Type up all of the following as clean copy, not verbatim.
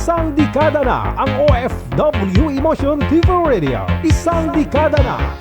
Isang dekada na ang OFW Emotion TV Radio. Isang dekada na.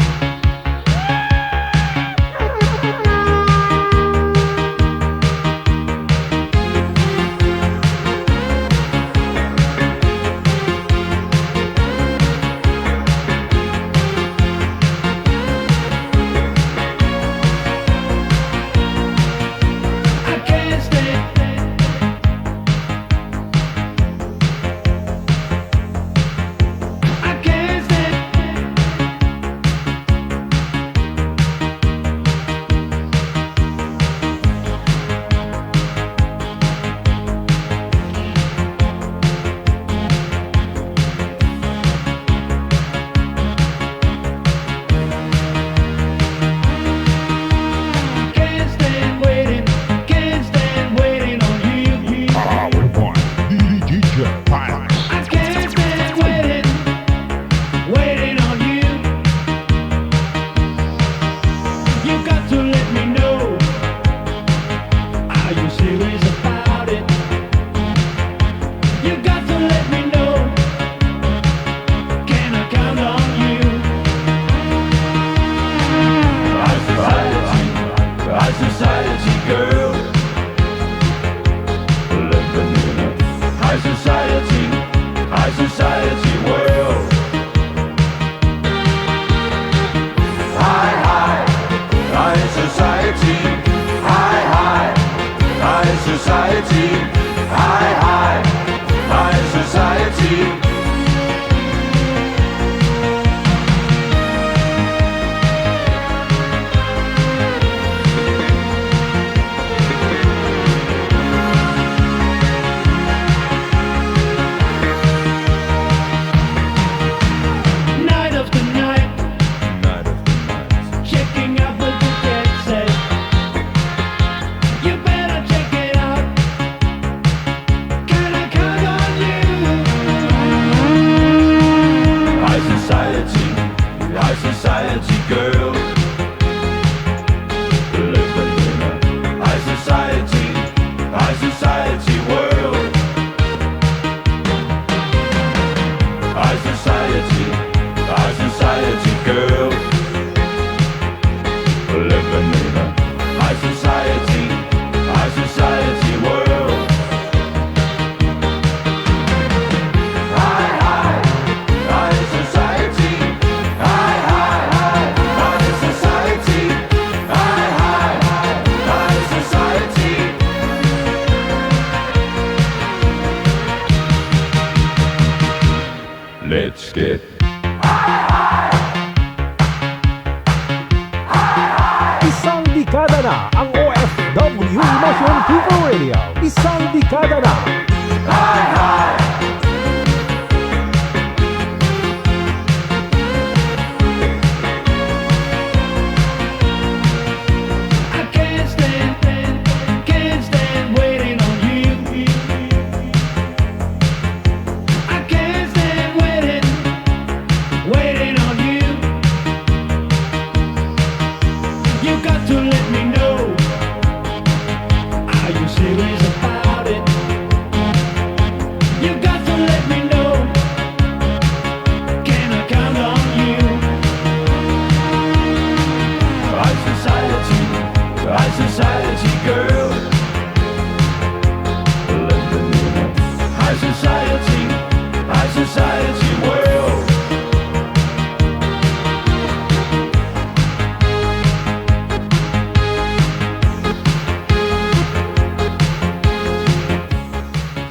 Let's get Isang dekada na ang OFW Emotion TV Radio. Isang dekada na.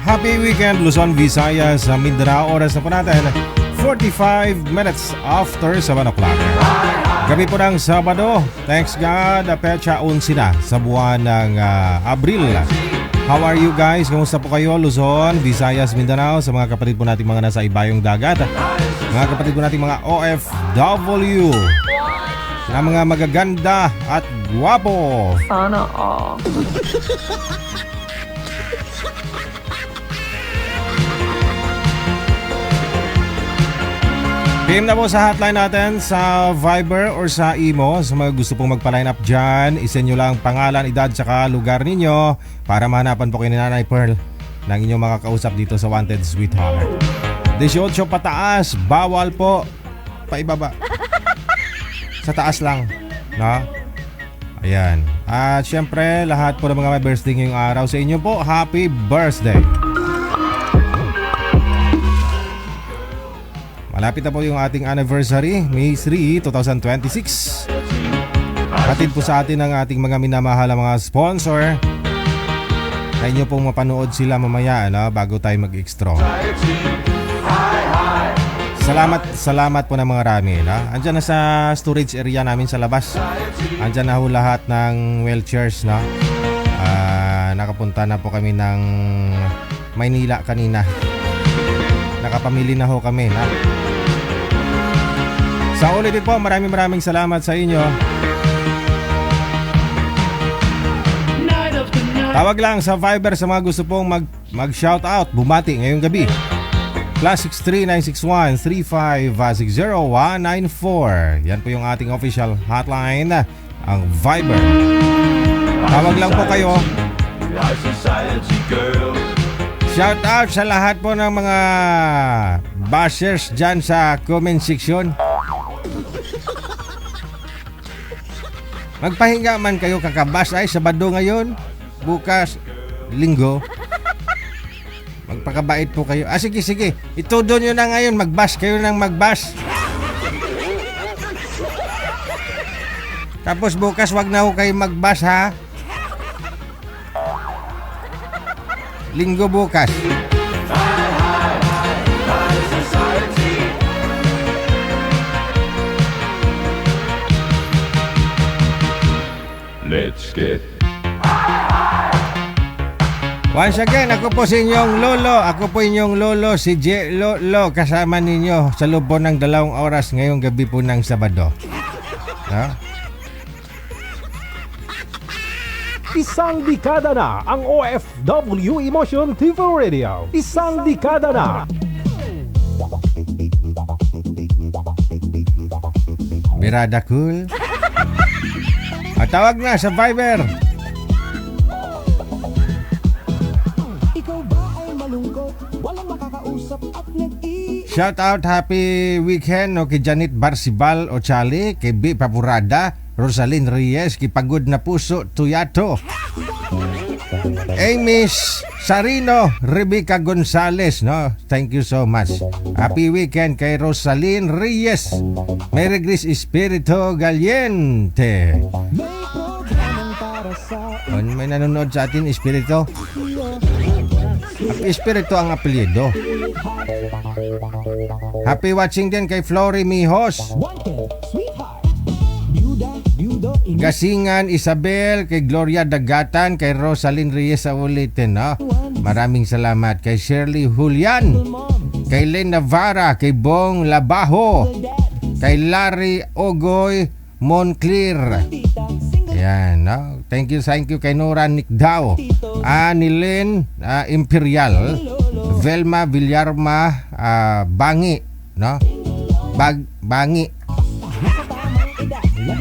Happy weekend Luzon, Visayas, Mindanao. Oras na po natin 45 minutes after 7 o'clock. Gabi po ng Sabado. Thanks God, Pecha 11 na sa buwan ng Abril. How are you guys? Kamusta po kayo Luzon, Visayas, Mindanao? Sa mga kapatid po natin mga nasa ibayong dagat, mga kapatid po natin mga OFW na mga magaganda at guwapo. Sana all. PM na po sa hotline natin sa Viber or sa Imo. Sa mga gusto pong magpa-line up dyan, isend nyo lang pangalan, edad, saka lugar ninyo para mahanapan po kayo ni Nanay Pearl. ng inyong makakausap dito sa Wanted Sweetheart. 18 pataas, bawal po paibaba. Sa taas lang, no? Ayan. At syempre, lahat po ng mga may birthday ngayong araw sa inyo po, happy birthday! Malapit na po yung ating anniversary, May 3, 2026. Hatid po sa atin ang ating mga minamahal na mga sponsor. Na inyo pong mapanood sila mamaya, no? Bago tayo mag-extra. Salamat po ng mga rami, no? Andyan na sa storage area namin sa labas. Andyan na ho lahat ng wheelchairs, no? Nakapunta na po kami ng Maynila kanina. Nakapamili na ho kami, no? Sa ulitin po, maraming salamat sa inyo. Tawag lang sa Viber sa mga gusto pong mag-shoutout, bumati ngayong gabi. +63961-3560-194. Yan po yung ating official hotline, ang Viber. Tawag lang po kayo. Shoutout sa lahat po ng mga bashers dyan sa comment section. Magpahinga man kayo kakabas ay Sabado ngayon. Bukas, Linggo. Magpakabait po kayo. Sige. Itudo nyo na ngayon. Mag-bash kayo ng mag-bash. Tapos bukas, wag na ho kayo mag-bash, ha? Linggo bukas. Let's get Once again, ako po si inyong lolo. Ako po inyong lolo, si J. Lolo. Kasama ninyo sa loob po ng 2 oras ngayong gabi po ng Sabado. No? Isang dekada na ang OFW Emotion TV Radio. Isang dekada na. Mirada cool. At tawag na sa Viber. Shout out, happy weekend no, kay Janet Barsibal Ochali, kay B. Papurada, Rosalyn Reyes, kay Pagod na Puso Tuyato, Amy Sarino, Rebecca Gonzales, no? Thank you so much. Happy weekend kay Rosalyn Reyes. Merry Gris Espiritu Galiente. May nanonood sa atin, Espiritu. Espiritu ang apelyido. Happy watching din kay Flory Mijos, Gasingan Isabel, kay Gloria Dagatan, kay Rosalyn Reyes sa ulitin, no? Maraming salamat kay Shirley Julian, kay Len Navarra, kay Bong Labajo, kay Larry Ogoy Monclir. Ayan, no? Thank you kay Nora Nikdao, Anilin Imperial, Velma Villarma Bangi, no? Bangi.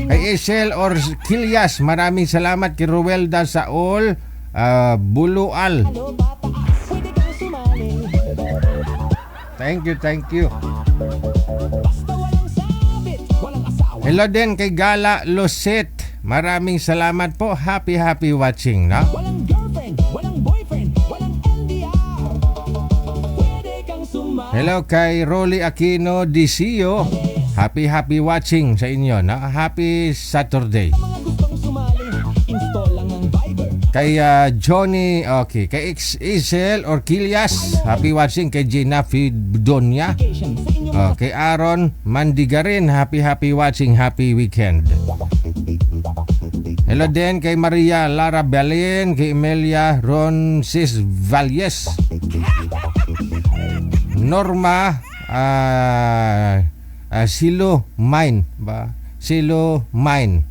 Kay Isel or Kilyas, maraming salamat kay Ruelda Saul Bulual. Thank you. Hello din kay Gala Loset. Maraming salamat po. Happy watching, no? Hello kay Rolly Aquino Dicio. Happy watching sa inyo, no? Happy Saturday. Kay Johnny, okay. Kay Isel or Kilyas, happy watching. Kay Gina Fidonia. Kay Aaron Mandigarin, happy watching. Happy weekend. Hello din kay Maria Lara Belin, kay Emilia Roncis Valles, Norma Silo Mine ba? Silo Mine.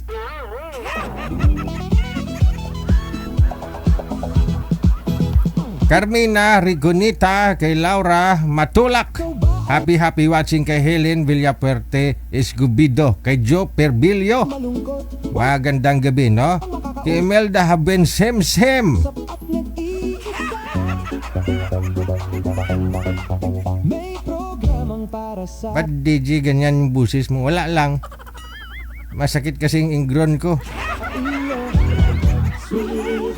Carmina Rigonita, kay Laura Matulak. Happy watching kay Helen Villapuerte Escobido, kay Joe Perbilio. Magandang gabi, no? Kay Imelda Haben Sem. May programang para sa Ba't DJ ganyan yung busis mo? Wala lang. Masakit kasing ingron ko.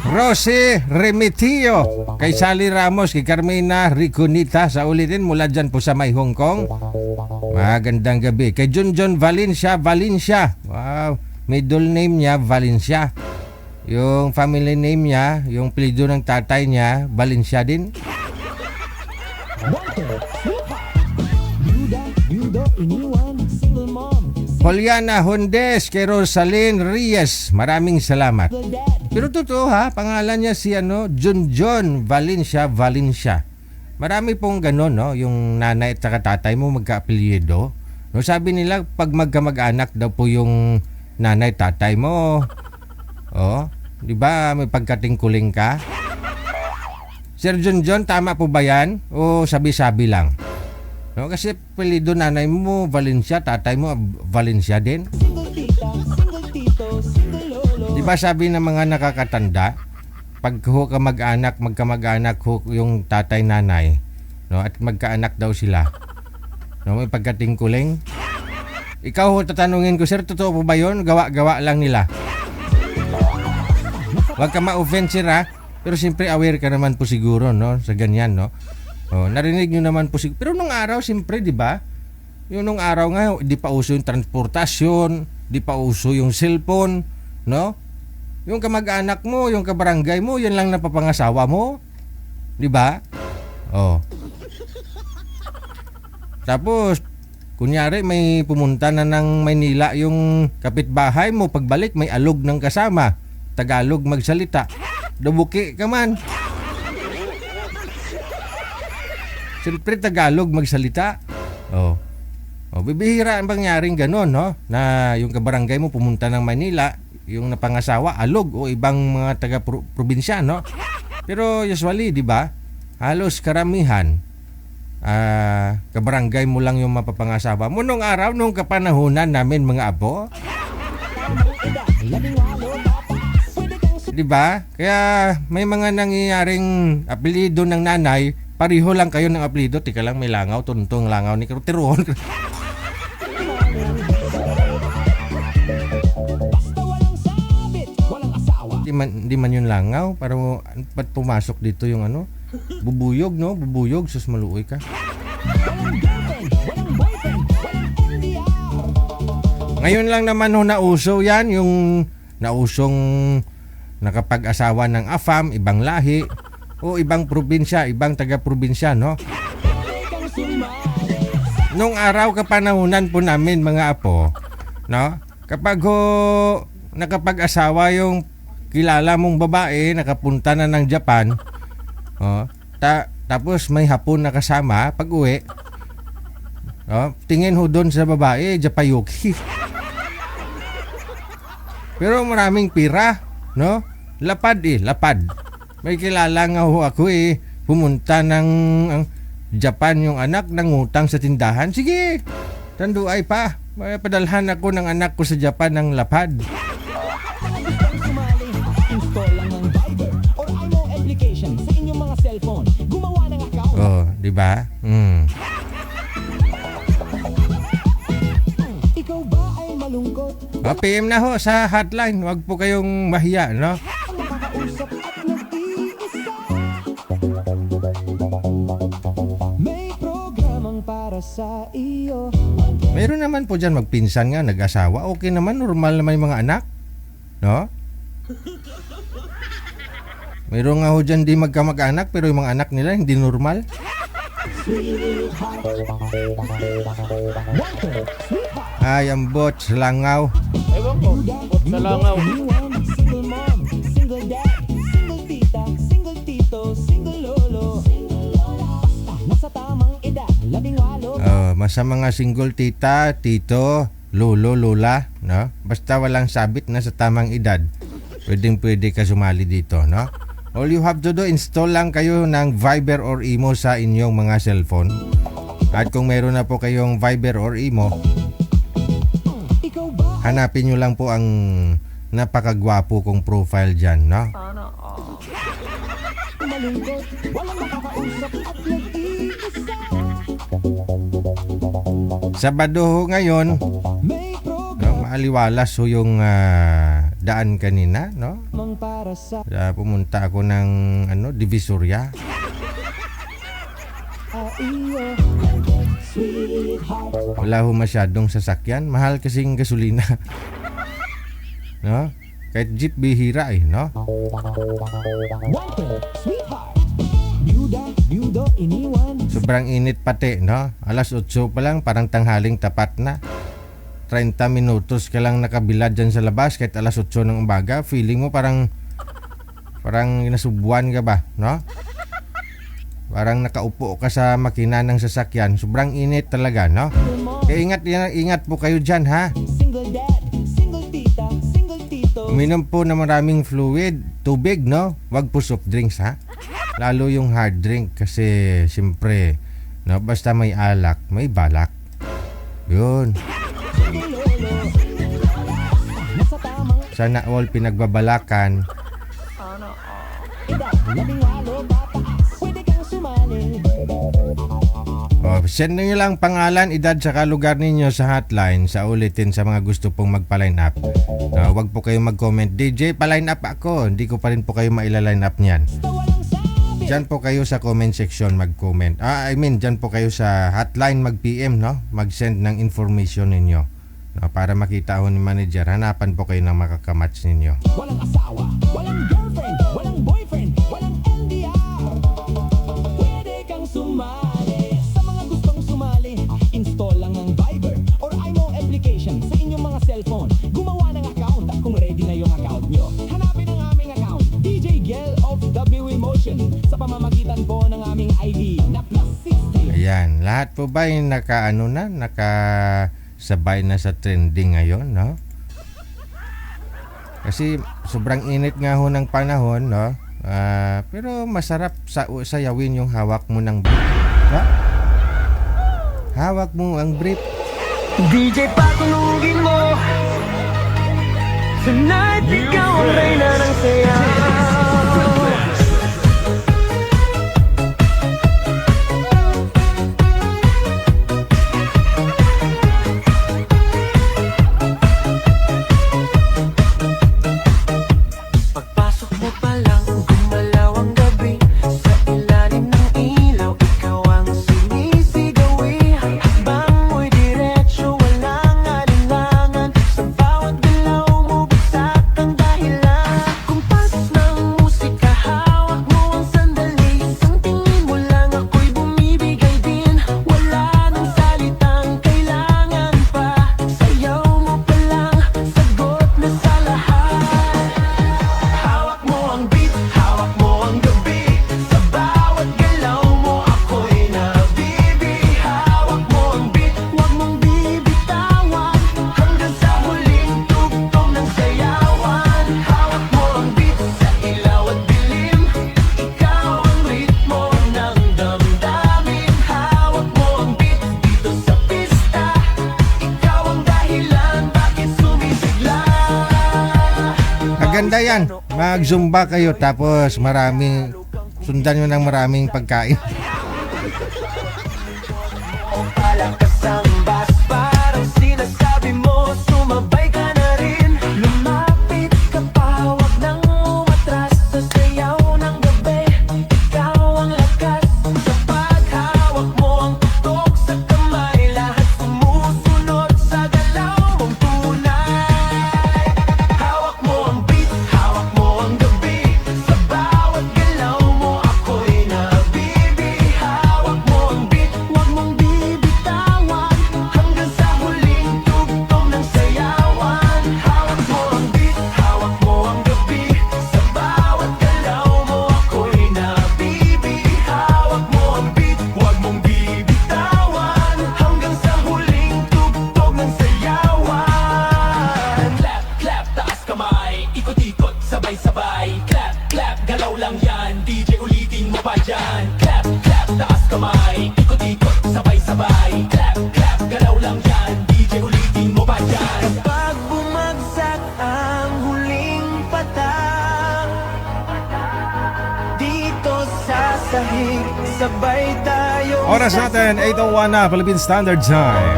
Rosie Remitio, kay Sally Ramos, kay Carmina Riconita, sa ulitin mula dyan po sa may Hong Kong. Magandang gabi. Kay Junjun Valencia. Wow, middle name niya Valencia. Yung family name niya, yung apelyido ng tatay niya, Valencia din. Yuda, iniwan, single mom, Juliana Hondes, kay Rosalyn Reyes, maraming salamat. single dad. Pero totoo ha, pangalan niya si Junjun Valencia. Marami pong gano'n, no? Yung nanay at saka tatay mo magka-apelyido. No, sabi nila pag magkamag-anak daw po yung nanay tatay mo. Oh, di ba may pagkatingkuling ka? Sir Junjun, tama po ba yan? O sabi-sabi lang? No, kasi apelyido nanay mo Valencia, tatay mo Valencia din. Single tita, single tito, single lolo. Di ba sabi ng mga nakakatanda, pag ho ka magkamag-anak ho yung tatay nanay, no, at magkaanak daw sila. No, may pagkatingkuling. Ikaw ho tatanungin ko, sir, totoo po ba 'yon? Gawa-gawa lang nila. Huwag ka ma-offend, sir, ha? Pero siyempre aware ka naman po siguro, no, sa ganyan, no. Oh, narinig niyo naman po siguro. Pero nung araw siyempre, di ba? Yung nung araw nga, di pa uso yung transportasyon, di pa uso yung cellphone, no? Yung kamag-anak mo, yung kabarangay mo, yan lang napapangasawa mo. Di ba? Oh. Tapos, kunyari may pumunta na ng Maynila yung kapitbahay mo, pagbalik may alog ng kasama. Tagalog magsalita. Dubuki ka man. Siyempre Tagalog magsalita. Oh. Oh, bibihira ang bangyaring gano'n, no? Na yung kabarangay mo pumunta ng Manila, yung napangasawa, alog o ibang mga taga-probinsya, no? Pero usually, di ba? Halos karamihan, kabarangay mo lang yung mapapangasawa mo. Nung araw, nung kapanahunan namin, mga apo. Di ba? Kaya may mga nangyayaring apelyido ng nanay, pareho lang kayo ng apelyido. Tika lang, may langaw, tuntong langaw ni Tiruon. Basta walang sabit, walang asawa. Di man yun langaw. Para ba't pumasok dito yung bubuyog, no? Bubuyog, sus maluoy ka. Walang girlfriend, walang boyfriend, walang NDR. Ngayon lang naman ho nauso yan, yung nausong nakapag-asawa ng AFAM, ibang lahi, o ibang probinsya, ibang taga-probinsya, no? Kang sumali. Nung araw kapanahunan po namin, mga apo, no? Kapag ho nakapag-asawa yung kilala mong babae, nakapunta na ng Japan, oh, tapos may hapon na kasama, pag uwi, oh, tingin ho doon sa babae, Japayuki. Pero maraming pira, no? Lapad lapad. May kilala nga ho ako pumunta ng Japan yung anak, nangutang sa tindahan. Sige, tanduay pa. May padalhan ako ng anak ko sa Japan ng lapad. Kang sumali. Install lang ng Viber or IMO application sa inyong mga cellphone. Gumawa ng account. Oh, di ba? Ikaw ba ay malungkot? PM na ho sa hotline. Huwag po kayong mahiya, no? Ang nakakausap at nag-iisa. May programang para sa iyo. Meron naman po dyan magpinsan nga, nag-asawa. Okay naman, normal naman yung mga anak. No? Meron nga ho dyan di magkamag-anak, pero yung mga anak nila hindi normal. Ay, ang bot, langaw. Ewan ko, bot sa langaw. Iniwan, single mom, single dad, single tita, single tito, single lolo. Basta nasa tamang edad, 18. Masa mga single tita, tito, lolo, lola, no? Basta walang sabit na sa tamang edad. Pwede ka sumali dito, no? All you have to do, install lang kayo ng Viber or Imo sa inyong mga cellphone. At kung meron na po kayong Viber or Imo, Ikaw ba hanapin nyo lang po ang napakagwapo kong profile dyan, no? malungkot, walang makakausap at nag-iisa. Sabado ho ngayon, May no, program maaliwalas ho yung daan kanina, no? para sa Pumunta ako ng Divisoria. iyo, sweetheart. Wala ho masyadong sasakyan. Mahal kasing gasolina. No? Kahit jeep bihira no? Walter, sweetheart. Byuda, byudo, iniwan. Sobrang init pati, no? Alas 8 pa lang, parang tanghaling tapat na. 30 minutos ka lang nakabilad dyan sa labas kahit alas 8 ng umaga. Feeling mo parang nasubuan ka ba, no? Parang nakaupo ka sa makina ng sasakyan. Sobrang init talaga, no? Kaya ingat po kayo dyan, ha? Single dad, single tita, single tito. Uminom po ng maraming fluid, tubig, no? Wag po soft drinks, ha? Lalo yung hard drink kasi siyempre, no? Basta may alak, may balak. Yun. Nasa tamang Sana all pinagbabalakan. edad, 18 pataas, pwede kang sumali. Send nyo lang pangalan, edad, saka lugar ninyo sa hotline sa ulitin sa mga gusto pong magpa-line up. Wag po kayo mag-comment, DJ, pa-line up ako. Hindi ko pa rin po kayo maila-line up niyan. Walang sabi. Diyan po kayo sa comment section mag-comment. Diyan po kayo sa hotline mag-PM, no? Mag-send ng information ninyo. No, para makita ho ni manager, hanapan po kayo ng makakamatch ninyo. Walang asawa, walang girlfriend, walang boyfriend, walang LDR. Pwede kang sumali. Sa mga gustong sumali, install lang ng Viber or IMO application sa inyong mga cellphone. Gumawa ng account at kung ready na yung account nyo, hanapin ang aming account, DJ Gel of W Emotion, sa pamamagitan po ng aming ID na +60. Ayan, lahat po ba yung nakasabay na sa trending ngayon, no? Kasi sobrang init nga ho ng panahon, no? Pero masarap sayawin yung hawak mo ng brief. Ha? Hawak mo ang brief. DJ patunugin mo Tonight ikaw ang reyna ng saya Pagpasok mo pa lang gumalaw ang gabi Sa ilalim ng ilaw ikaw ang sinisigawi Hakbang mo'y diretso walang alinlangan Sa bawat galaw mo bagsak ang dahilan Kumpas ng musika hawak mo ang sandali Isang tingin mo lang ako'y bumibigay din Wala nang salitang kailangan pa Sayaw mo pa lang sagot na sa lahat Hawak mo ang beat, hawak mo ang gabi Sa bawat galaw mo ako'y nabibi Hawak mo ang beat, huwag mong bibitawan Hanggang sa huling tugtog ng sayawan Hawak mo ang beat sa ilaw at dilim Ikaw ang ritmo ng damdamin Hawak mo ang beat dito sa pista Ikaw ang dahilan bakit sumisigla Maganda yan. Mag-zumba kayo tapos sundan nyo ng maraming pagkain. Palakas ang bas, parang sinasabi mo Sumabay ka na rin Lumapit ka pa, huwag nang umatras Sa sayaw ng gabi, ikaw ang lakas Sa paghawak mo ang tutok sa kamay Lahat sumusunod sa galaw mong tunay Hawak mo ang beat, hawak mo ang gabi Sa bawat galaw mo ako'y nabibi sahig, sabay tayo Oras natin, 8:01 na, Philippine Standard Time.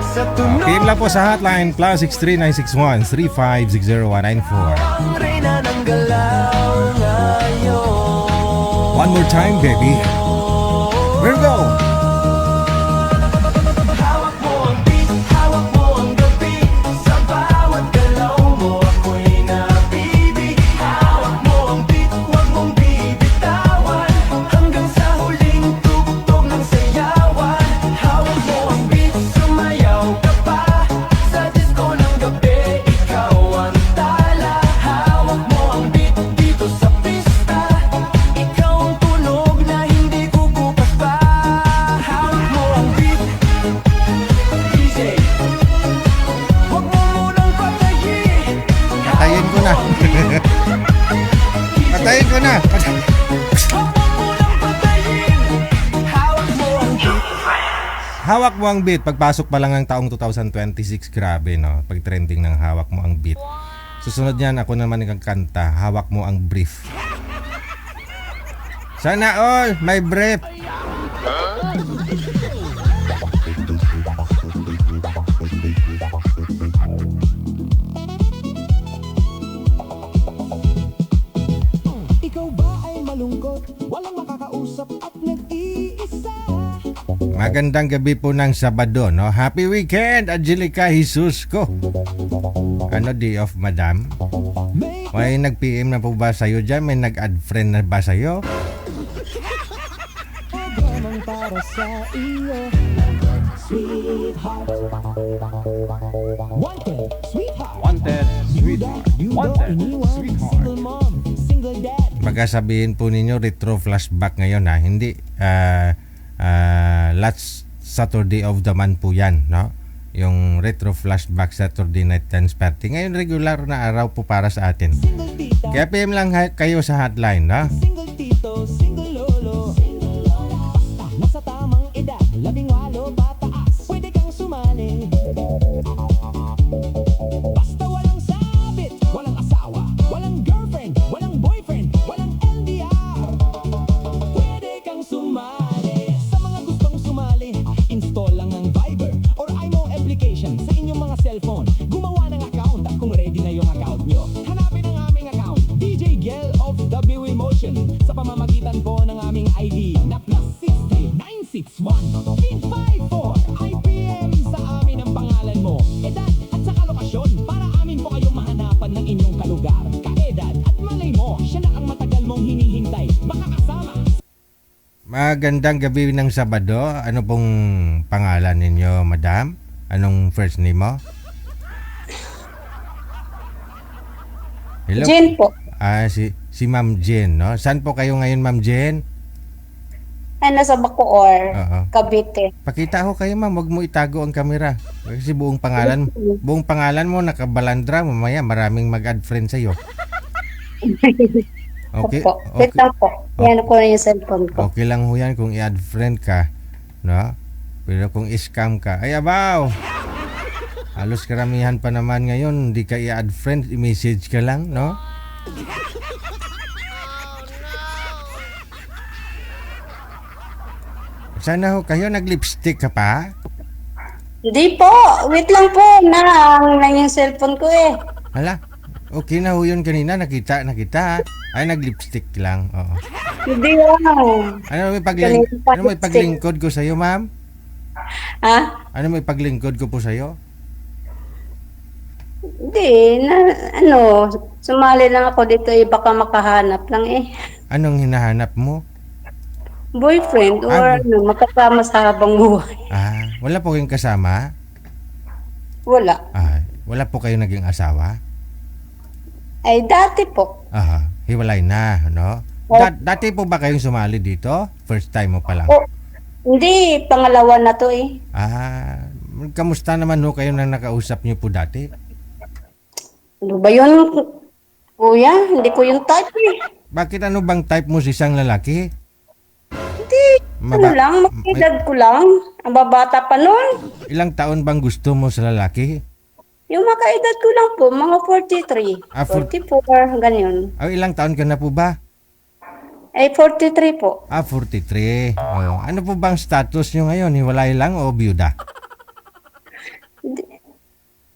sa tunog PM lang po sa hotline, +63961-3560194. ang reyna ng galaw ngayon. One more time, baby. Here we go. Hawak mo ang beat, hawak mo ang gabi, sa bawat galaw mo ako'y napibig. Hawak mo ang beat, huwag mong bibitawan, hanggang sa huling tugtog ng sayawan. Hawak mo ang beat, sumayaw ka pa, sa disco ng gabi, ikaw ang tala. Hawak mo ang beat dito sa pista, ikaw ang tunog na hindi kukupas pa. Hawak mo ang beat, DJ, huwag mo munang patayin. Patayin ko na. Patayin ko na. Huwag mo munang patayin. Hawak mo ang beat. Hawak mo ang beat. Pagpasok pa lang ng taong 2026, grabe no. Pag trending ng hawak mo ang beat. Susunod niyan, ako naman nagkakanta. Hawak mo ang brief. Sana all, may brief. Ikaw ba ay malungkot? Walang makakausap at nag-iisa. Magandang gabi po ng Sabado, no? Happy weekend, Angelica Jesus ko. Ano, day off, madam? May May nag-PM na po ba sa'yo dyan? May nag-add friend na ba sa'yo? programang para sa iyo. Sweetheart. Wanted, sweetheart. Wanted, sweetheart. You Wanted, don't iniwan. sweetheart. Single mom, single dad. Baka sabihin po ninyo retro flashback ngayon ha. Hindi last Saturday of the month po yan, no? Yung retro flashback Saturday night dance party. Ngayon regular na araw po para sa atin. Single tita, Kaya PM lang kayo sa hotline, no? single tito, single lolo. Basta nasa tamang edad, 18 pataas, pwede kang sumali. Basta walang sabit, walang asawa, walang girlfriend, walang boyfriend, walang LDR. Pwede kang sumali. Sa mga gustong sumali, install lang ang Viber or iMo application sa inyong mga cellphone. Gumawa ng account at kung ready na yung account nyo, hanapin ang aming account, DJ Gel of W Emotion, sa pamamagitan po ng aming ID na +63961 854 IPM. Sa amin ang pangalan mo, edad at saka lokasyon para amin po kayong mahanapan ng inyong kalugar, kaedad at malay mo, siya na ang matagal mong hinihintay, baka kasama. Magandang gabi ng Sabado. Ano pong pangalan ninyo, madam? Anong first name mo? Hello? Jen po. Si Ma'am Jen, no? Saan po kayo ngayon, Ma'am Jen? Ay, nasa Bacoor, Oo. Cavite. Pakita ko kayo, ma'am. Huwag mo itago ang kamera. Kasi buong pangalan mo nakabalandra. Mamaya maraming mag-add friend sa'yo. Okay. Opo. Wait lang po. Yan ko na yung cellphone ko. Okay lang ho yan kung i-add friend ka. No? Pero kung scam ka, ay abaw! Halos karamihan pa naman ngayon, hindi ka i-add friend, i-message ka lang, no? Sana ho kayo nag-lipstick ka pa? Hindi po. Wait lang po. Lang yung cellphone ko eh. Hala, okay na ho yun kanina, nakita. Ay, nag-lipstick lang, oo. Hindi lang. Ano may paglingkod ko sa'yo, ma'am? Ha? Ano may paglingkod ko po sa'yo? Hindi. Sumali lang ako dito eh. Baka makahanap lang eh. Anong hinahanap mo? Boyfriend or makasama sa habang buhay. Wala po kayong kasama? Wala. Wala po kayo naging asawa? Ay, dati po. Hiwalay na, no? Dati po ba kayong sumali dito? First time mo pa lang? Hindi. Pangalawa na to eh. Kamusta naman ho kayo na nakausap niyo po dati? Ano ba yun, kuya? Hindi ko yung type eh. Bakit ano bang type mo sa isang lalaki? Hindi. Edad ko lang. Ang babata pa nun. Ilang taon bang gusto mo sa lalaki? Yung makaedad ko lang po, mga 43, 44, ganyan. Ilang taon ka na po ba? Ay, 43 po. 43. Oh. Ano po bang status nyo ngayon? Hiwalay lang o byuda?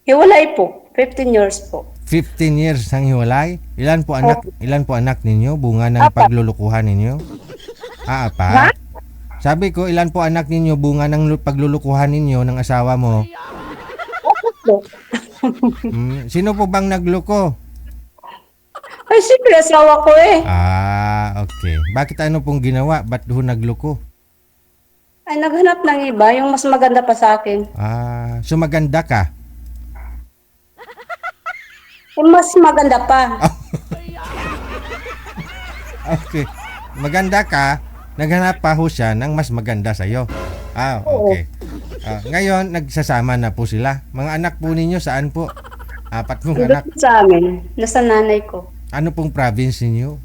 Hiwalay po. 15 years po. 15 years ang hiwalay? Ilan po anak? Ilan po anak ninyo? Bunga ng Apat. paglulukuhan ninyo? Apat. Sabi ko, ilan po anak ninyo? Bunga ng paglulukuhan ninyo ng asawa mo? Po. Sino po bang nagluko? Ay, siyempre, asawa ko eh. Okay. Bakit ano pong ginawa? Ba't ho nagluko? Ay, naghanap ng iba, yung mas maganda pa sa akin. So maganda ka? Yung mas maganda pa. Okay. Maganda ka, naghanap pa ho siya ng mas maganda sa'yo. Okay. Ngayon, nagsasama na po sila. Mga anak po ninyo, saan po? 4 pong anak. Doon sa amin, nasa nanay ko. Ano pong province ninyo?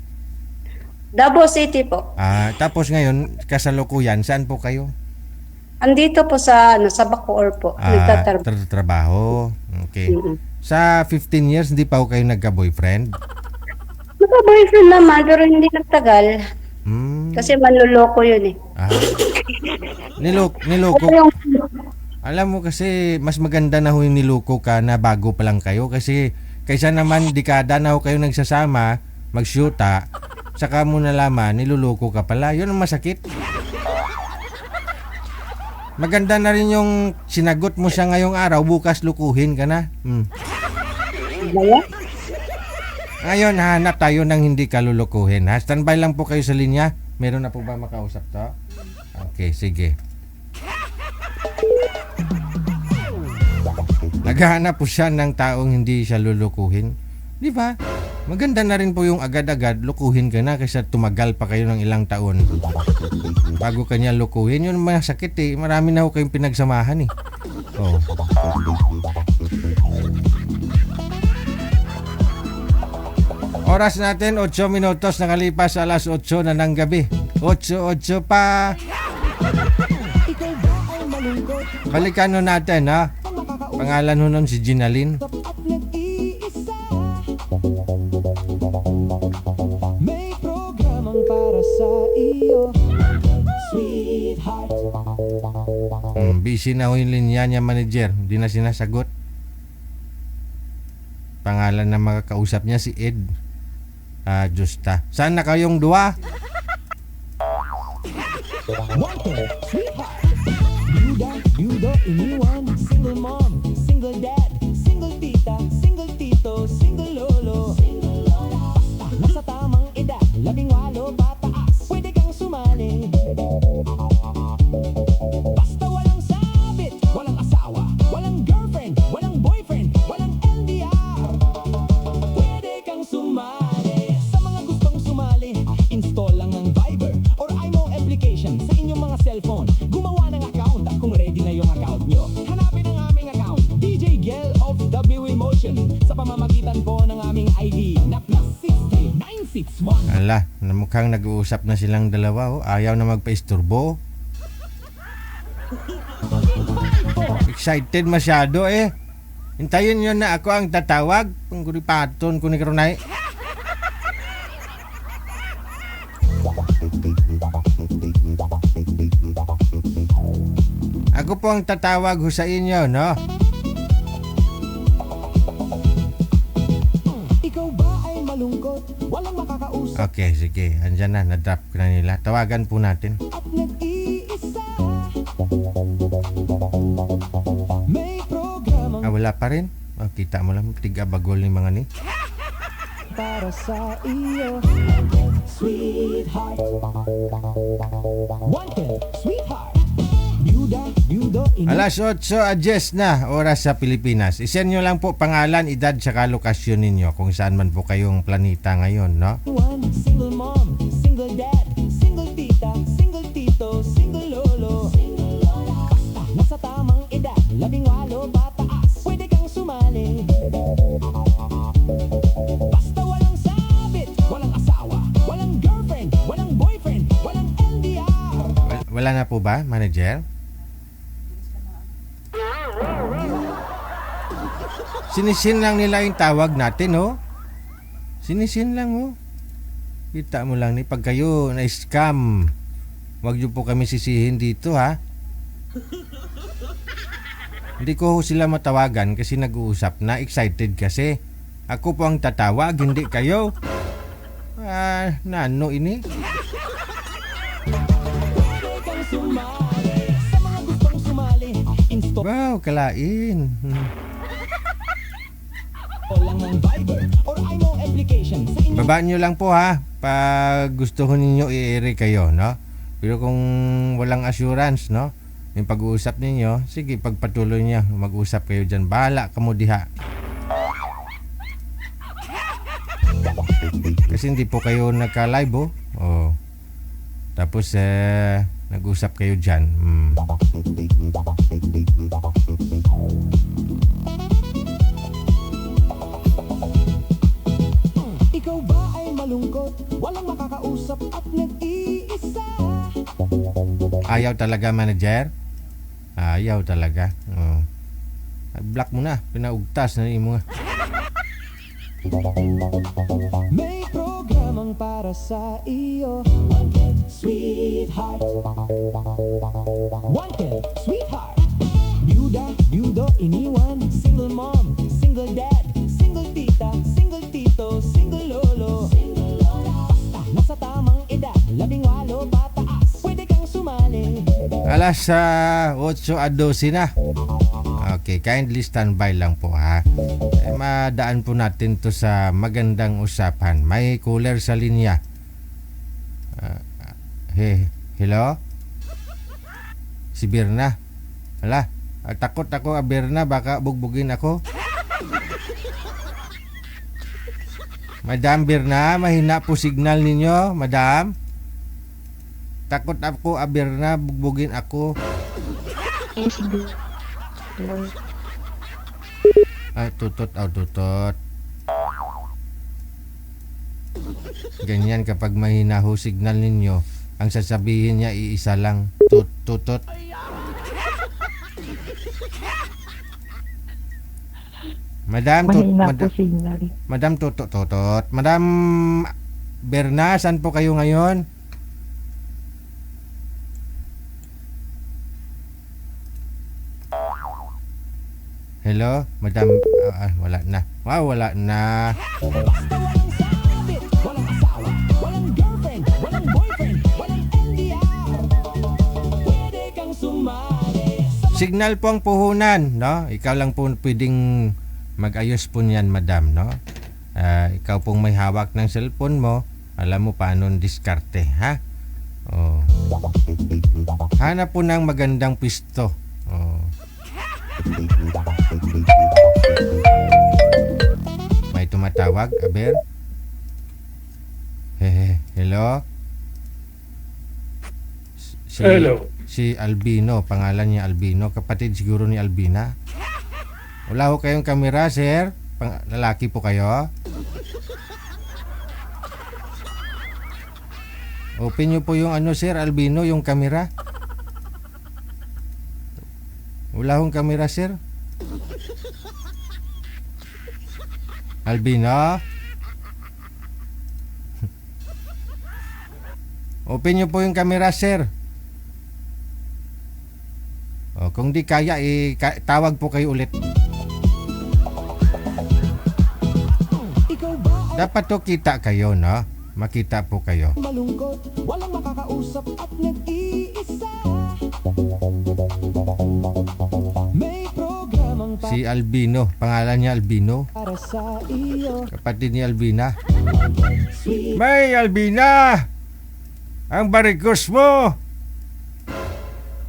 Davao City po. Tapos ngayon, kasalukuyan, saan po kayo? Andito po sa Bacoor po. Nagtatrabaho. Trabaho. Okay. Sa 15 years, hindi pa ho kayo nagka-boyfriend? Naka-boyfriend naman, pero hindi nagtagal. Kasi manluloko yun eh. Niloko. Yung, Alam mo kasi, mas maganda na ho yung niloko ka na bago pa lang kayo. Kasi kaysa naman dekada na ho kayo nagsasama, magsyuta, saka mo nalaman, niluloko ka pala. Yun ang masakit. Maganda na rin yung sinagot mo siya ngayong araw, bukas lukuhin ka na. Baya? Ngayon, hanap tayo ng hindi ka lulukuhin. Standby lang po kayo sa linya. Meron na po ba makausap to? Okay, sige. Naghahanap po siya ng taong hindi siya lulukuhin. Di ba? Maganda na rin po yung agad-agad lukuhin ka na kaysa tumagal pa kayo ng ilang taon bago kanya lukuhin. Yun masakit eh. Marami na ho kayong pinagsamahan eh. Oras natin 8 minutos nakalipas alas 8 na ng gabi. 8 pa. Ikaw ba ay malungkot? Balikan ho natin ha. Pangalan ho nun si Ginaline. At nag-iisa? May programang para sa iyo, sweetheart. Busy na ho yung linya niya, manager. Hindi na sinasagot. Pangalan na makakausap niya si Ed. Justa. Saan na kayong dua? Wanted, sweetheart. Byuda, iniwan. Single mom, single dad, single tita, single tito, single lolo. Basta nasa tamang edad, 18 pataas, pwede kang sumali. Basta walang sabit, walang asawa, walang girlfriend, walang boyfriend, walang LDR. Pwede kang sumali. Sa mga gustong sumali, install lang ang Viber or IMO application sa inyong mga cellphone. Gumawa ng account at kung ready na yung account nyo, hanapin ang aming account, DJ Gel of W Emotion, sa pamamagitan po ng aming ID na +60961. Ala, mukhang nag-uusap na silang dalawa. Ayaw na magpa-isturbo. Excited masyado eh. Hintayin nyo na ako ang tatawag. Pangguripaton ko ni Karunay. Ako po ang tatawag ho sa inyo, no? Ikaw ba ay malungkot? Walang makakausap Okay, sige. Andyan na. Na-drop ko na nila. Tawagan po natin. at nag-iisa? May programang Wala pa rin. Kita mo lang. Tiga-bagol ni mga ni. para sa iyo, sweetheart. Wanted, sweetheart. Byuda, Alas 8, adjust na. Oras sa Pilipinas. Isend nyo lang po pangalan, edad, saka lokasyon ninyo. Kung saan man po kayong planeta ngayon, no? iniwan. Single mom, single dad, single tita, single tito, single lolo. Basta nasa tamang edad, 18 pataas, pwede kang sumali. Basta walang sabit, walang asawa, walang girlfriend, walang boyfriend, walang LDR. Wala na po ba, manager? Sinisin lang nila yung tawag natin, oh. Sinisin lang, oh. Kita mo lang ni pag kayo na-scam. Huwag niyo po kami sisihin dito ha. Hindi ko sila matawagan kasi nag-uusap na, excited kasi. Ako po ang tatawag, hindi kayo. Nano ini? Pwede kang sumali sa mga gustong sumali. Install Wow, kalain. lang ng Viber or iMo application sa inyong Babaan nyo lang po ha. Pag gusto ko ninyo i-ere kayo, no? Pero kung walang assurance, no? Yung pag-uusap ninyo, sige, pagpatuloy nyo, mag-usap kayo dyan. Bahala ka mo diha. Kasi hindi po kayo nagka-live, oh. Oh. Tapos, nag-usap kayo dyan. Ikaw ba ay malungkot? Walang makakausap at nag-iisa. Ayaw talaga, manager? Ayaw talaga. Oh. Block mo na. Pinaugtas na mo. May programang para sa iyo. Wanted, sweetheart. Wanted, sweetheart. Byuda, byudo, iniwan. Single mom, single dad, single tita, single tito, single lolo. Basta nasa tamang edad, 18 pataas. Pwede kang sumali. Alas 8 at 12 na. Okay, kindly standby lang po ha. Madaan po natin to sa magandang usapan. May caller sa linya. Hello? Si Birna? Hala, takot ako, Birna, baka bugbugin ako. Madam Birna, mahina po signal ninyo, madam. Takot ako, Birna, bugbugin ako. Tutot. Ganyan kapag mahina ho signal ninyo, ang sasabihin niya iisa lang, tutot. Madam, Madam tutot. Madam Berna, saan po kayo ngayon? Hello, Madam, wala na. Wow, wala na. Basta walang sabit, walang asawa, walang girlfriend, walang boyfriend, walang LDR. Pwede kang sumali sa Signal po ang puhunan, no? Ikaw lang po pwedeng mag-ayos po niyan, madam, no? Ikaw pong may hawak ng cellphone mo, alam mo paano diskarte, ha? Oh. Hanap po ng magandang pisto. Oh. May tumatawag, Aber? Hello? Hello. Si Albino, pangalan niya Albino, kapatid siguro ni Albina. Wala ho kayong kamera, sir? Lalaki po kayo? Open nyo po yung sir, Albino, yung kamera. Wala hong kamera, sir. Albino? Open nyo po yung kamera, sir. O, kung di kaya, tawag po kayo ulit. ikaw ba ay Dapat to kita kayo, no? Makita po kayo. malungkot, walang makakausap at nag-iisa. May programang Si Albino, pangalan niya Albino. para sa iyo. Kapatid ni Albina. May Albina! Ang barikos mo!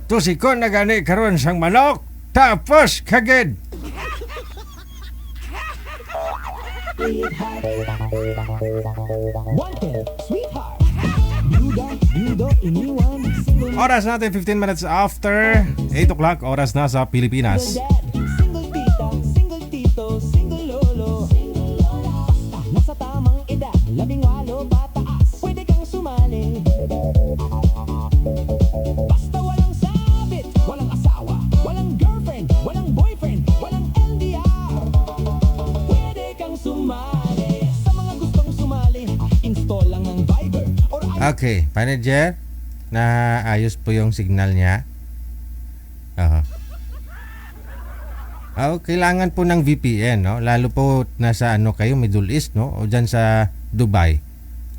Tusikon na gani karon sang manok! Tapos kagid! Wanted, sweetheart. Byuda, byudo, iniwan. Single Oras natin 15 minutes after 8 o'clock. Oras na sa Pilipinas. dad, single tita, single tito, single lolo. Basta nasa tamang edad, 18 pataas. Pwede kang sumali. Basta walang sabit, walang asawa, walang girlfriend, walang boyfriend, walang LDR. Pwede kang sumali sa mga gustong sumali. Install lang ng Okay, manager, na ayos po yung signal niya. Oo. Kailangan po ng VPN, no? Lalo po nasa ano kayo, Middle East, no? O dyan sa Dubai,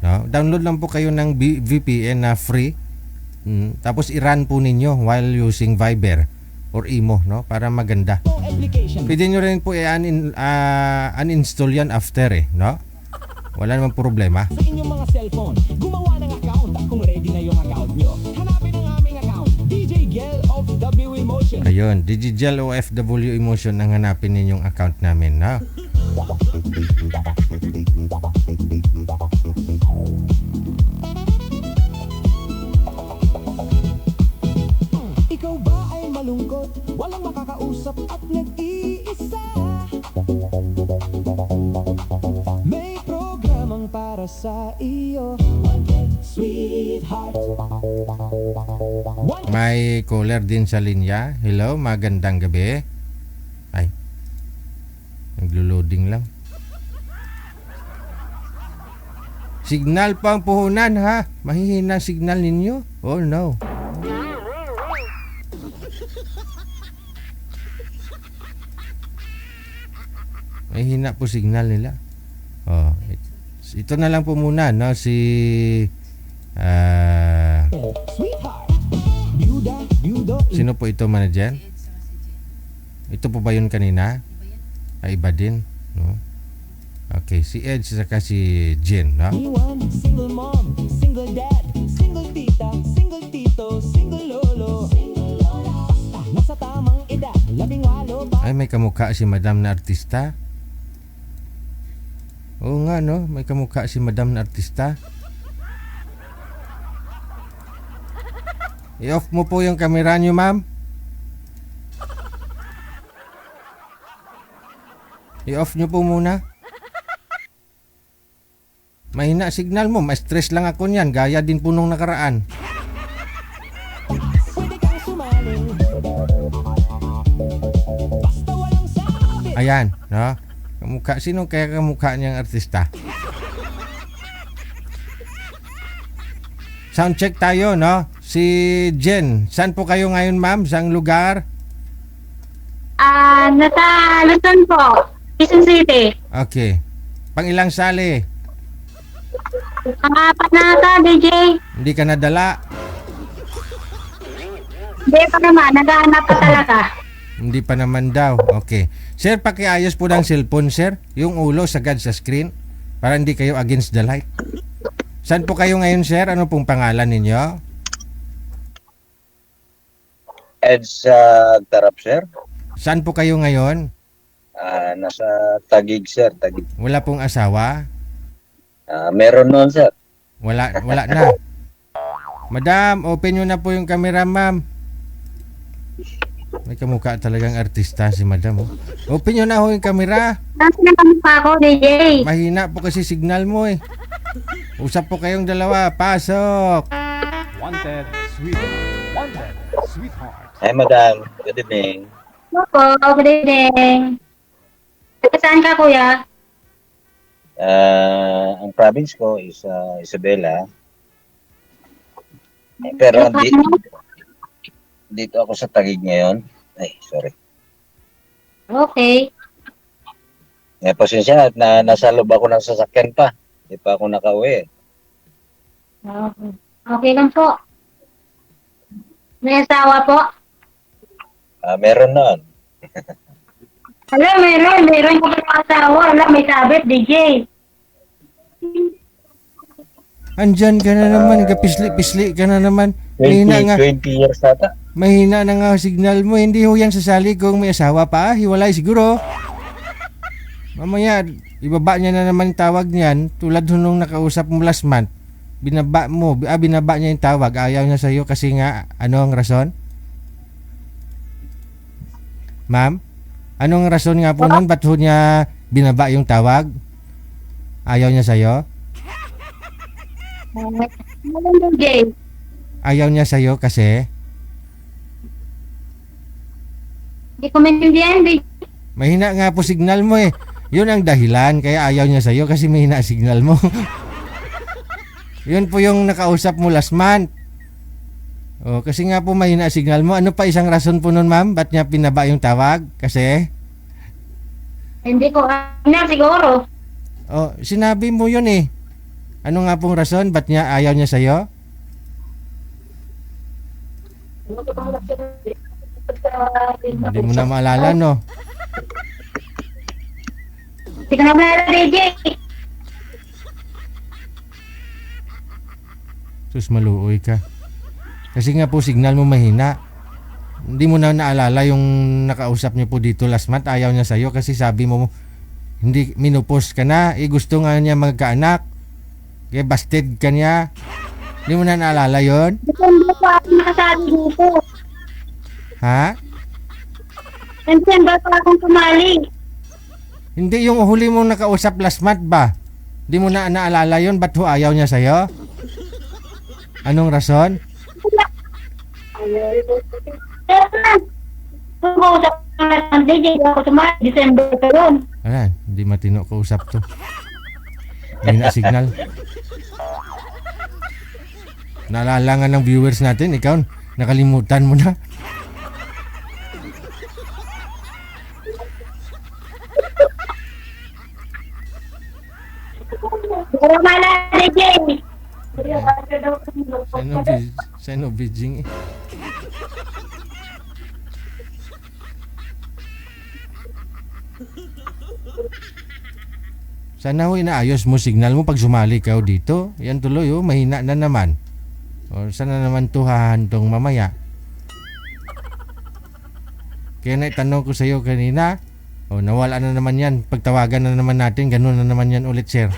no? Download lang po kayo ng VPN na free. Tapos i-run po ninyo while using Viber or Imo, no? Para maganda. Application. Pwede nyo rin po uninstall yan after, no? Wala namang problema. Sa inyong mga cellphone, gumawa ng account at kung ready na yung account nyo, hanapin ang aming account, DJ Gel of W Emotion. Ayun, Digigel OFW Emotion ang hanapin ninyong account namin, no? Ikaw ba ay malungkot, walang makakausap at nag-iisa? May programang para sa iyo, Sweetheart. May caller din sa linya. Hello, magandang gabi. Ay, naglo-loading lang. Signal pa ang puhunan, ha? Mahihina ang signal ninyo? Oh no. Mahihina po signal nila. Oh, ito na lang po muna, no? Si Sweetheart. Byuda, byudo. sino po ito, manager? Ito po ba yun kanina? Ay, iba din, no? Okay, si Edge saka si Jen, no? Iwan, single mom, single dad, single tita, single tito, single lolo. Basta nasa tamang edad, 18 ba? Ay, may kamukha si Madam na artista. Oo nga, no? May kamukha si Madam na artista. I-off mo po yung camera nyo, ma'am. I-off nyo po muna. Mahina signal mo. Ma-stress lang ako niyan. Gaya din po nung nakaraan. Pwede kang sumali. Basta walang sabi. Ayan, no? Kamukha. Sino kaya kamukha niyang artista? Sound check tayo, no? Si Jen. Saan po kayo ngayon, ma'am? Saang lugar? Nasa Luzon po, Quezon City. Okay. Pang-ilang sali? Pangapat na ata, DJ. Hindi ka nadala? Hindi pa naman, naghahanap pa talaga. Hindi pa naman daw. Okay. Sir, pakiayos po ng cellphone, sir. Yung ulo sagad sa screen para hindi kayo against the light. Saan po kayo ngayon, sir? Ano pong pangalan ninyo? Ed sa Tarap, sir. Saan po kayo ngayon? Nasa Taguig, sir. Taguig. Wala pong asawa? Meron noon, sir. Wala na. Madam, open nyo na po yung camera, ma'am. May kamukha talagang artista si madam. Oh. Open nyo na ho yung camera. Saan naman pa ako, DJ? Mahina po kasi signal mo eh. Usap po kayong dalawa. Pasok. Wanted, sweetheart. Wanted, sweetheart. Hi, madam. Good evening. Opo, good evening. Saan ka, kuya? Ang province ko is Isabela. Pero dito ako sa Taguig ngayon. Ay, sorry. Okay. Pasensya at nasa loob ako ng sasakyan pa. Hindi pa ako nakauwi. Okay lang po. May asawa po? Meron noon. Hala, meron ko pa asawa. Hala, may sabit, DJ. Andyan ka na naman. Kapisli-pisli ka na naman. Mahina nga. 20 years ata. Mahina na nga signal mo. Hindi ho yan sasali kung may asawa pa. Hiwalay siguro. Mamaya, ibaba niya na naman yung tawag niyan. Tulad nung nakausap mo last month. Binaba niya yung tawag. Ayaw niya sa'yo kasi nga, ano ang rason? Ma'am? Anong rason nga po nun? Ba't ho niya binaba yung tawag? Ayaw niya sa'yo? DJ. Ayaw niya sa'yo kasi? Hindi ko maintindihan, DJ. Mahina nga po signal mo eh. Yun ang dahilan. Kaya ayaw niya sa'yo kasi mahina signal mo. Yun po yung nakausap mo last month. Oh, kasi nga po mahina signal mo. Ano pa isang rason po nun, ma'am? Ba't niya pinaba yung tawag? Kasi? Hindi ko na siguro. Oh, sinabi mo yun eh. Ano nga pong rason? Ba't niya ayaw niya sa'yo? Hindi mo na maalala, no? Hindi ko na malala, DJ. Sus, maluoy ka. Kasi nga po signal mo mahina. Hindi mo na naalala yung nakausap niyo po dito last month. Ayaw niya sa'yo kasi sabi mo hindi minupos ka na. Gusto nga niya magkaanak. Kaya busted ka niya. Hindi mo na naalala yon? December pa ako nakasabi dito. Ha? December pa akong tumali. Hindi yung huli mong nakausap last month ba? Hindi mo na naalala yon? Ba't ho ayaw niya sa'yo? Anong rason? Pero na. Kung kausap ko ng DJ, ako tumali. December pa yun. Wala, hindi matino kausap to. May na signal. Naalala nga ng viewers natin, ikaw, nakalimutan mo na. Pero malala, DJ. Sino Beijing eh. Sana ho inaayos mo signal mo pag sumali ka dito. Yan tuloy oh, mahina na naman. O sana naman to hahantong mamaya. Kaya naitanong ko sa iyo kanina. O nawala na naman yan. Pagtawagan na naman natin, ganun na naman yan ulit, sir.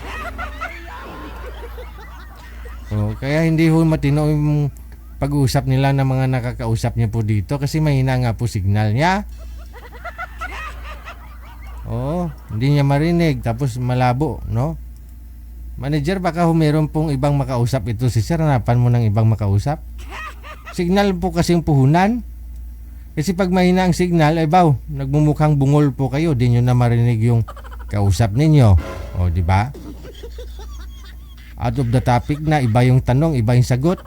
O kaya hindi ho matino yung pag-uusap nila ng mga nakakausap niya po dito kasi mahina nga po signal niya. Oo, hindi niya marinig tapos malabo, no? Manager, baka meron pong ibang makausap ito si sir. Hanapan mo ng ibang makausap. Signal po kasing puhunan. Kasi pag mahina ang signal, ay baw, nagmumukhang bungol po kayo. Di nyo na marinig yung kausap ninyo. O, di ba? Out of the topic na, iba yung tanong, iba yung sagot.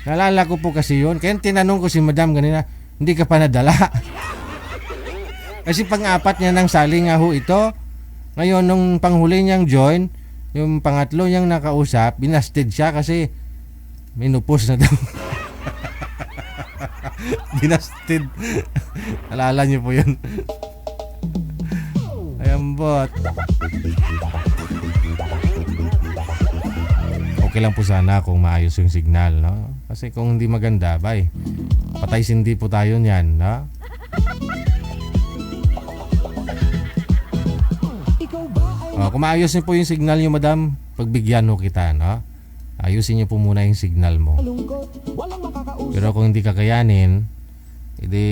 Nalala ko po kasi yun. Kaya tinanong ko si madam kanina, hindi ka pa nadala. Kasi pang-apat niya ng sali nga ho ito. Ngayon, nung panghuli niyang join, yung pangatlo niyang nakausap, binasted siya kasi minupos na daw. Binasted. Alala niyo po yun. Ayan bot. Okay lang po sana kung maayos yung signal, no? Kasi kung hindi maganda, bye. Patay sindi po tayo niyan, no? Kung maayos niyo po yung signal niyo, madam, pagbigyan ho kita, no? Ayusin niyo po muna yung signal mo. Pero kung hindi kakayanin, edi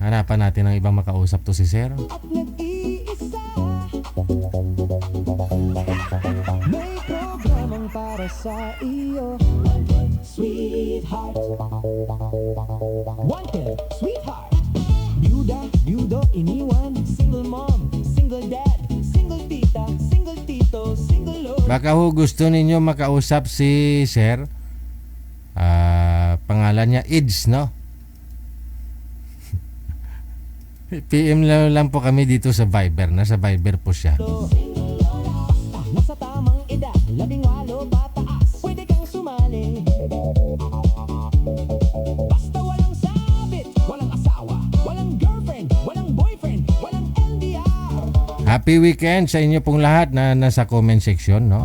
hanapan natin ng ibang makausap to si sir. May programang para sa iyo. Sweetheart. Wanted, sweetheart. Byuda, byudo, iniwan. Single mom, single dad, single tita, single tito, single lord. Baka ho gusto ninyo makausap si sir. Pangalan niya Ids, no? PM lang po kami dito sa Viber. Nasa Viber po siya. Nasa tamang edad, 18 pataas, pwede kang sumali. Basta walang sabit, walang asawa, walang girlfriend, walang boyfriend, walang LDR. Happy weekend sa inyo pong lahat na nasa comment section, no?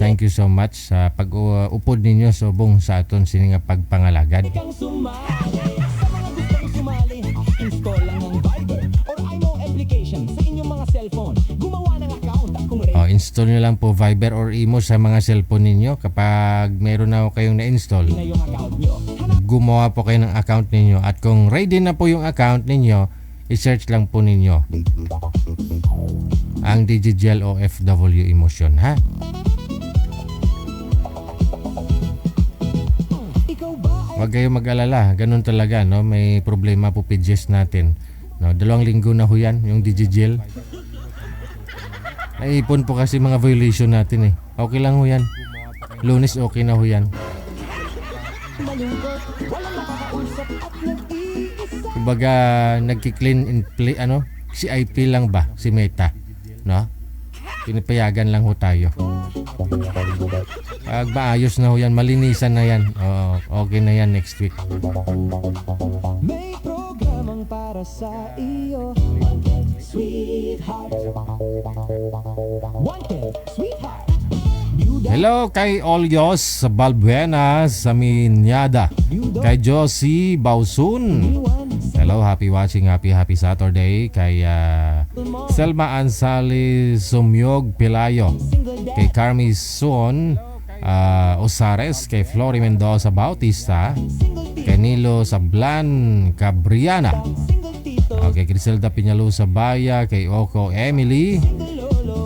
Thank you so much sa pag-upod ninyo subong sa aton sininga pagpangalagad. Kang sumali, sa mga gustong sumali, install lang ang Viber or IMO application sa inyong mga cellphone. Gumawa ng account at kung Install nyo lang po Viber or Imo sa mga cellphone ninyo. Kapag meron na kayong na-install, na yung account nyo, gumawa po kayo ng account ninyo. At kung ready na po yung account ninyo, i-search lang po ninyo ang Digigel OFW Emotion, ha? Huwag kayo mag-alala, ganun talaga, no? May problema po pages natin, no? 2 linggo na ho yan, yung Digigel. Naipon po kasi mga violation natin eh. Okay lang ho yan. Lunes okay na ho yan. Malungkot, walang nakakausap at nag-iisa. Kumbaga nagki-clean and play CIP lang ba si Meta, no? Pinapayagan lang ho tayo. Pag maayos na ho yan, malinisan na yan. Oo, okay na yan next week. May programang para sa iyo. Sweetheart. Wanted, sweetheart. Hello kay Olyos Balbuena sa Minyada. Kay Josie Bausun. Hello, happy watching, happy Saturday. Kay Selma Ansali Sumyog Pilayo. Kay Carmi Suon Osares. Kay Flory Mendoza Bautista. Kay Nilo Sablan Cabriana. Okay, Griselda Piñalo Sabaya. Kay Oko Emily.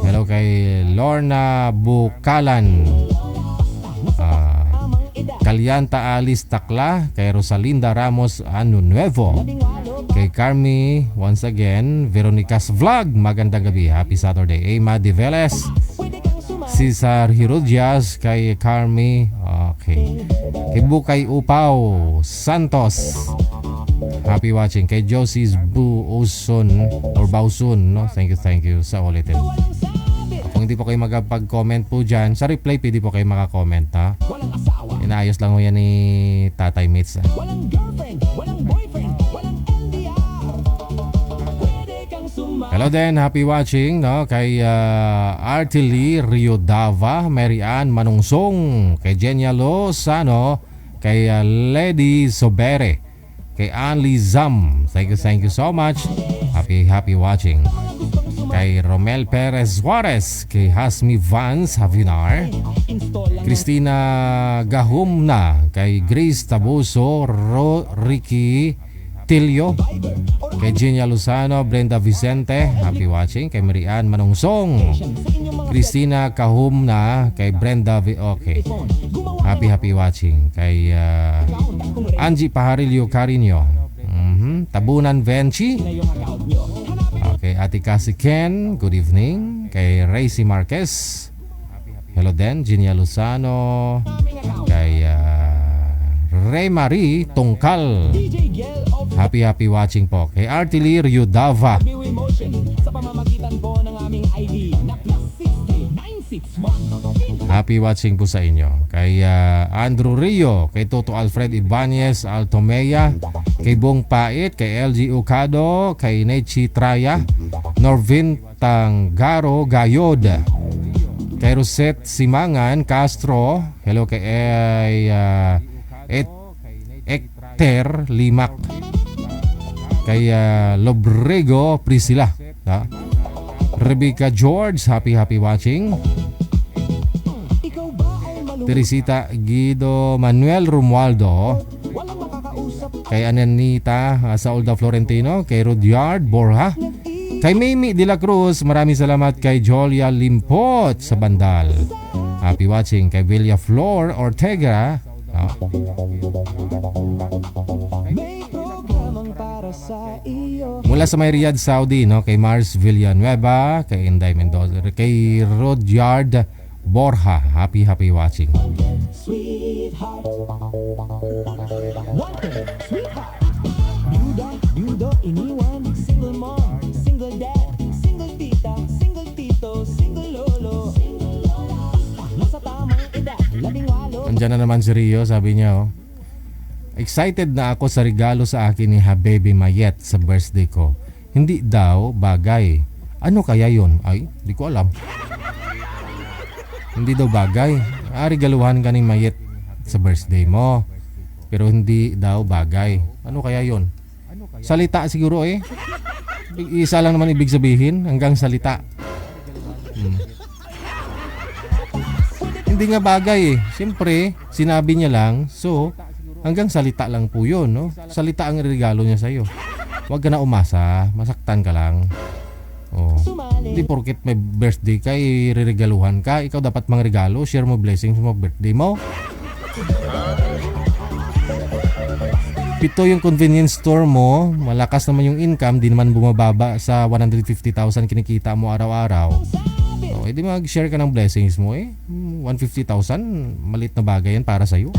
Hello kay Lorna Bukalan. Kalyanta Alice Takla. Kay Rosalinda Ramos Ano Nuevo. Kay Carmi once again. Veronica's Vlog. Magandang gabi. Happy Saturday. Emma Diveles. Cesar Herodias. Kay Carmi. Okay. Kay Bukay Upaw Santos. Happy watching. Kay Josie's Buuson or Bausun, no? Thank you sa ulitin. Kung hindi po kayo magpag-comment po dyan, sa reply pwede po kayo makakomment, ha? Inaayos lang mo yan ni Tatay Mitz, ha? Walang girlfriend, walang boyfriend, walang LDR. Pwede kang sumali. Hello din, happy watching, no? Kay Artily Rio Dava, Mary Ann Manungsong, kay Jenya Lozano, kay Lady Sobere, kay Anli Zam. Thank you so much. Happy watching. Kay Romel Perez Juarez, kay Hasmi Vance Havinar, Christina Gahumna, kay Grace Tabuso, Ricky Tilio, kay Genia Luzano, Brenda Vicente, happy watching. Kay Marian Manungsong, Christina Kahumna, kay Brenda okay. Happy watching. Kay Angie Paharilio Carino, Tabunan Venchi. Okay, Ate Cassie Ken, good evening. Kay Racy Marquez, hello din. Genia Luzano, kay Ray Marie Tungkal, happy watching po. Kay Artily Rio Dava, Sa pamamagitan po ng aming ID na +60961. happy watching po sa inyo. Kay Andrew Rio, kay Toto Alfred Ibanez Altomea, kay Bong Pait, kay LG Ucado, kay Nechi Traya, Norvin Tanggaro Gayod, kay Rosette Simangan Castro, hello kay Ekter Limak, kay Lobrego Priscilla, Rebecca George, happy watching. Ikaw ba ay malungkot? Teresita Guido Manuel Romualdo, Walang makakausap kay Ananita Saulda Florentino, kay Rudyard Borja, kay Mimi De La Cruz, maraming salamat. Kay Jolia Limpot sa Bandal, happy watching. Kay Villa Flor Ortega, may programang para sa iyo. mula sa may Riyadh, Saudi, no? Kay Mars Villanueva, kay Inday Mendoza, kay Rudyard Borja, happy watching. Sweetheart. Wanted, sweetheart. Byuda, iniwan. Single mom, single dad, single tita, single tito, single lolo. Nasa tamang edad, 18. Andiyan na naman si Rio, sabi niya, oh. Excited na ako sa regalo sa akin ni Habibi Mayet sa birthday ko. Hindi daw bagay. Ano kaya yun? Ay, di ko alam. Hindi daw bagay. Regaluhan ka ni Mayet sa birthday mo, pero hindi daw bagay. Ano kaya yun? Salita siguro eh. Isa lang naman ibig sabihin, hanggang salita. Hindi nga bagay eh. Siyempre, sinabi niya lang, so hanggang salita lang po yun, no? Salita ang regalo niya sa'yo. Huwag ka na umasa, masaktan ka lang. Oh. Hindi porket may birthday ka, ireregaluhan ka. Ikaw dapat mang regalo, share mo blessings mo birthday mo. Pito yung convenience store mo, malakas naman yung income, di naman bumababa sa 150,000 kinikita mo araw-araw. O, edi mag-share ka ng blessings mo eh. 150,000, maliit na bagay yan para sa'yo.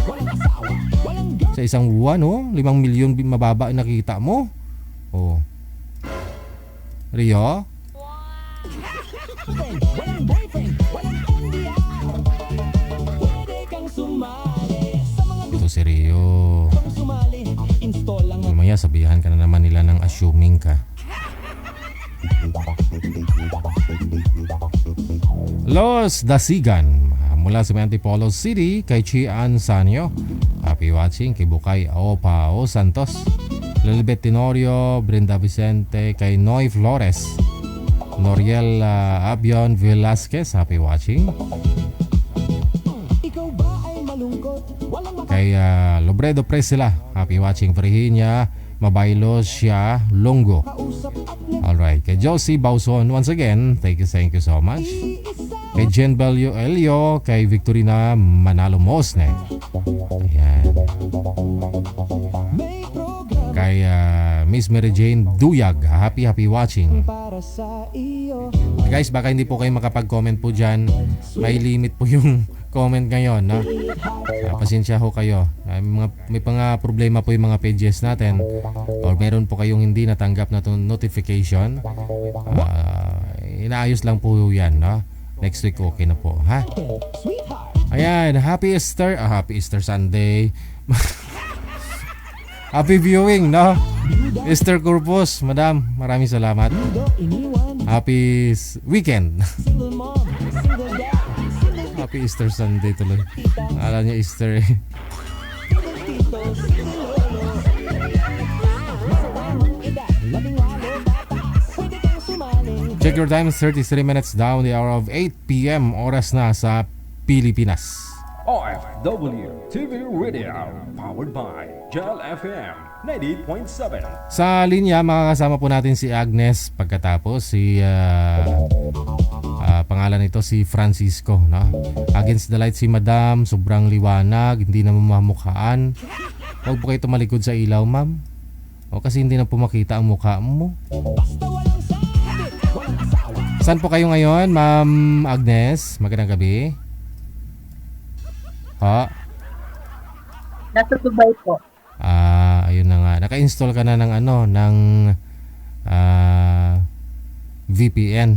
Sa isang buwan, 5 milyon mababa ang nakita mo. O. Rio? Walang boyfriend, walang NBR. Pwede kang sumali sa mga Ito si Rio. gustong sumali. Install lang ang Mamaya sabihan ka na naman nila ng assuming ka. Los Dasigan mula sa Antipolo City kay Chian Sanyo. Happy watching kay Bukay Opao Santos. Lilibet Tenorio, Brenda Vicente kay Noy Flores. Noriel Abion Velasquez, happy watching. ikaw ba ay malungkot? Walang Kay Lobredo Presila, happy watching. Virginia Mabaylo siya Longo. makausap at Alright, kay Josie Bauson, once again, thank you so much. nag-iisa. Kay Jen Belio Elio, kay Victorina Manalo Mosne. Ayan. May program Kay Miss Mary Jane Duyag, happy watching. para sa iyo. Guys, baka hindi po kayo makapag-comment po dyan. May limit po yung comment ngayon, no? Pasensya ho kayo. May mga problema po yung mga pages natin. Or meron po kayong hindi natanggap na notification. Inaayos lang po yan, no? Next week okay na po, ha? Sweetheart, Ayan, happy Easter Sunday. Happy viewing, no? Easter Corpus, madam. Maraming salamat. do iniwan. Happy weekend. Single mom, single dad, single Happy Easter Sunday tuloy. Akala niya Easter eh. tito, single lolo. Nasa tamang edad, 11 bata. Pwede kang sumali. Check your time, 33 minutes down the hour of 8 p.m. Oras na sa Pilipinas. OFW TV Radio, powered by Gel FM 98.7. Sa linya, makakasama po natin si Agnes. Pagkatapos si pangalan nito si Francisco, no? Against the light si Madam, sobrang liwanag, hindi na mamamukhaan. Huwag po kayo tumalikod sa ilaw, ma'am. O kasi hindi na po makita ang mukha mo. Basta walang sabit, walang asawa. Saan po kayo ngayon, Ma'am Agnes? Magandang gabi. Ha? Nasa Dubai po. Ayun na nga. Naka-install ka na ng VPN.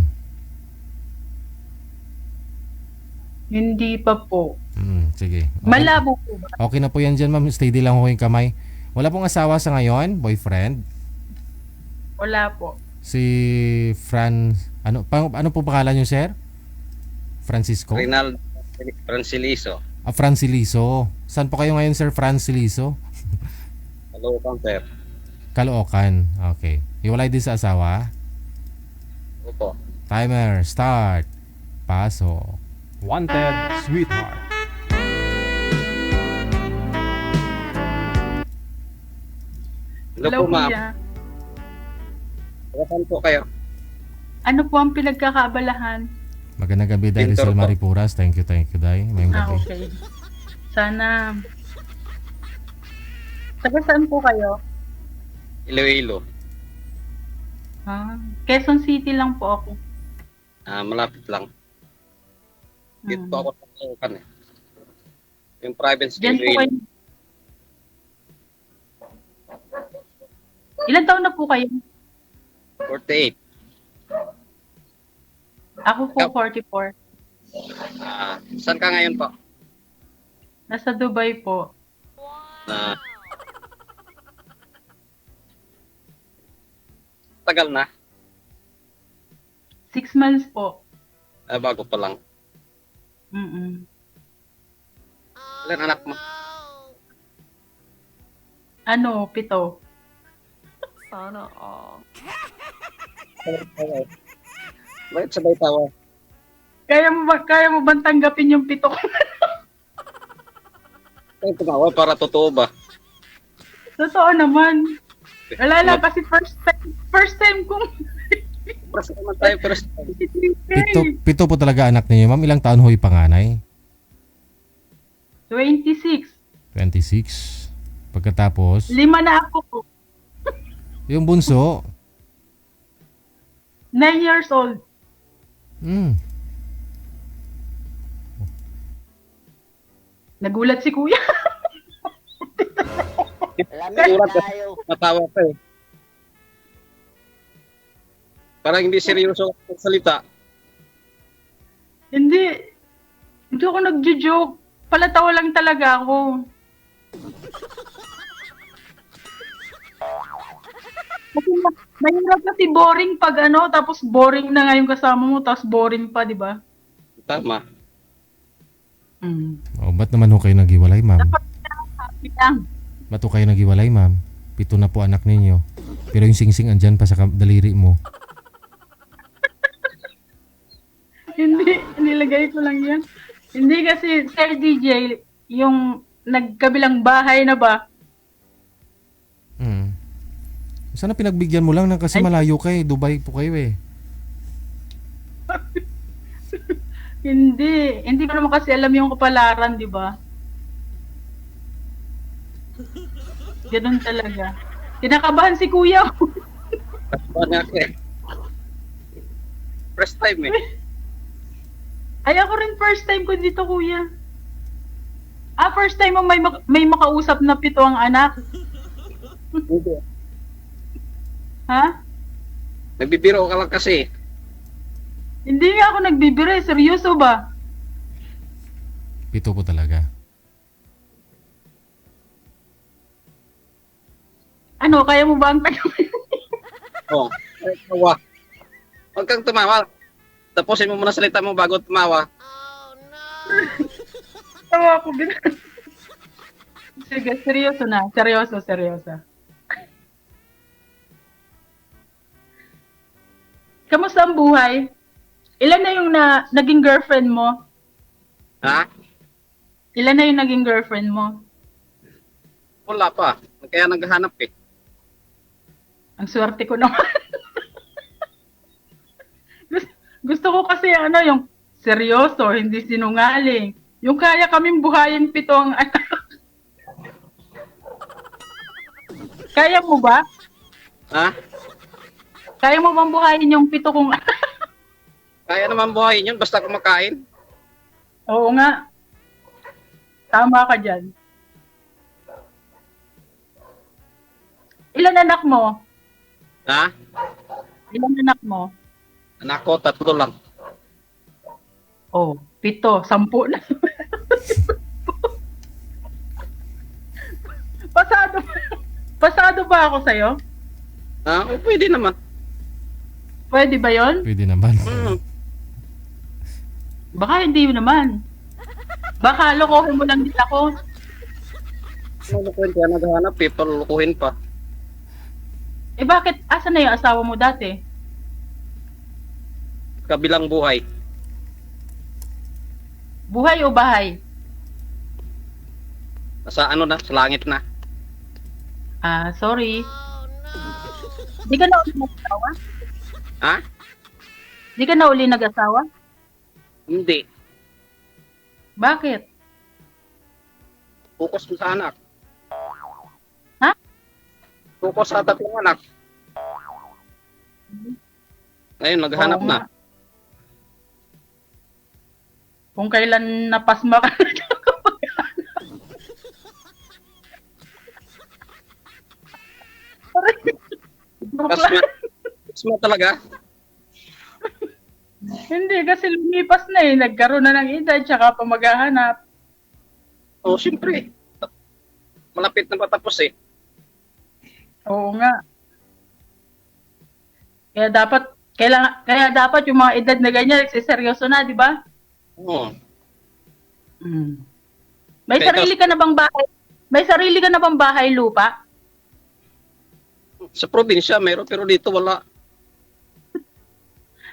Hindi pa po. Sige. Okay. Malabo po ba? Okay na po yan dyan, ma'am. Steady lang ho yung kamay. Wala pong asawa sa ngayon? Boyfriend? Wala po. Si ano po pangalan niyo, sir? Francisco? Rinaldo Franciliso. Franciliso. Saan po kayo ngayon, sir? Franciliso? Hello, sir. Caloocan. Okay. Iwalay din sa asawa? Opo. Timer, start. Paso. Wanted Sweetheart. Hello po, ma'am. kuya. Saan po kayo? Ano po ang pinagkakaabalahan? Magandang gabi, Day Pintor Rizal po. Maripuras. Thank you, Day. Mayong gabi. Okay. Sana. Taga saan po kayo? Iloilo. Quezon City lang po ako. Malapit lang. Dito Hmm. po ako sa Caloocan eh. Yung province ko, Diyan po Iloilo. kayo. Ilan taon na po kayo? 48. Ako po Yep. 44. Saan ka ngayon po? Nasa Dubai po. Tagal na. 6 months po. Bago pa lang. Mm-mm. Ilan anak mo? 7. Bakit sabay tawa? Kaya mo bang tanggapin yung 7 ko? Ay, tumawa para totoo ba? Totoo naman. Wala lang kasi first time kong Prasa naman tayo, pero Pito po talaga anak niyo, ma'am. Ilang taon ho yung panganay? 26. 26. Pagkatapos, 5 na ako. yung bunso, 9 years old. Nagulat si kuya. Surat ka, natawa ka eh. Parang hindi seryoso ang salita. Hindi. Hindi ako nagjo-joke. Palatawa lang talaga ako. Kasi mahirap kasi boring pag ano, tapos boring na nga yung kasama mo, tapos boring pa, di ba? Tama. Oh, ba't naman ho kayo naghiwalay, ma'am? Happy lang. Ba't ho kayo naghiwalay, ma'am? 7 na po anak ninyo. Pero yung singsing andyan pa sa daliri mo. Hindi, nilagay ko lang yan. Hindi kasi, Sir DJ, yung nagkabilang bahay na ba? Sana pinagbigyan mo lang ng kasi malayo kay Dubai po kayo eh. Hindi ko naman kasi alam yung kapalaran, di ba? Ganun talaga. Kinakabahan si kuya. Natawa ka eh. First time eh. Ay, ako rin first time ko dito, kuya. First time mo may makausap na 7 ang anak. Hindi. Ha? Nagbibiro ka lang kasi. Hindi nga ako nagbibiro, seryoso ba? 7 po talaga. Ano, kaya mo ba ang tagawin? Oo. Ay, tawa. Huwag kang tumawa. Tapusin mo muna salita mo bago tumawa. Tawa ko din. Sige, seryoso na. Seryoso. Kamusta ang buhay? Ilan na yung naging girlfriend mo? Ha? Ilan na yung naging girlfriend mo? Wala pa. Kaya naghahanap eh. Ang swerte ko naman. Gusto ko kasi yung seryoso, hindi sinungaling. Yung kaya kaming buhayin 7 ang anak. Kaya mo ba? Ha? Kaya mo bang buhayin yung 7 kong anak? Kaya naman buhayin yun basta kumakain. Oo nga. Tama ka dyan. Ilan anak mo? Ha? Ilan anak mo? Anak ko, 3 lang. Oh, 7, 10 na. Pasado ba ako sa'yo? Ha? O, pwede naman. Pwede ba yon? Pwede naman. Baka hindi naman. Baka lokohin mo lang din ako. Lulukuhin kaya naghahanap eh. Palulukuhin pa. Eh bakit? Asan na yung asawa mo dati? Kabilang buhay. Buhay o bahay? Sa ano na? Sa langit na. Sorry. Di ka na uli nag-asawa? Ha? Di ka na uli nag-asawa? Hindi. Bakit? Focus mo sa anak. Ha? Focus sa 3 anak. Ngayon, naghahanap Oo na. nga. Kung kailan napasma ka na Pasma talaga. Hindi, kasi lumipas na eh. Nagkaroon na ng edad, tsaka pa maghahanap. O, siyempre. Malapit na patapos eh. Oo nga. Kaya dapat yung mga edad na ganyan, nagsiseryoso na, di ba? Oo. May Kaya sarili ka na bang bahay? May sarili ka na bang bahay lupa? Sa probinsya, meron. Pero dito, wala.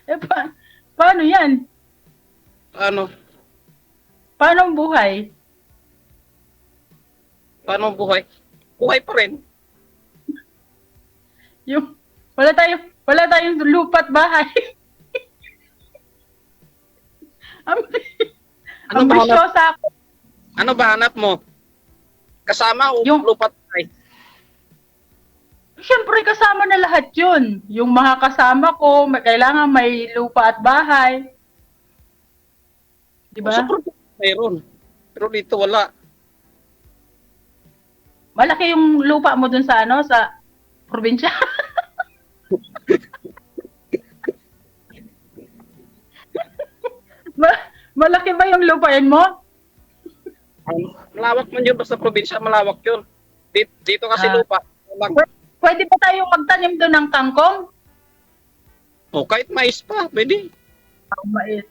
Eh, paano yan? Ano? Paano ang buhay? Paano ang buhay? Buhay pa rin. Yung, wala tayong lupa at bahay. Ano ba hanap? Ambisyosa ako. Ano ba hanap mo? Kasama o Yung- lupa tayo? Siyempre kasama na lahat yun. Yung mga kasama ko, kailangan may lupa at bahay. Di Sa ba? probinsya, meron. Pero dito, wala. Malaki yung lupa mo dun sa ano, sa probinsya. Malaki ba yung lupain mo? Malawak man yun, basta probinsya, malawak yun. Dito kasi Ah. lupa. Pwede ba tayong magtanim doon ng kangkong? O, kahit mais pa, pwede.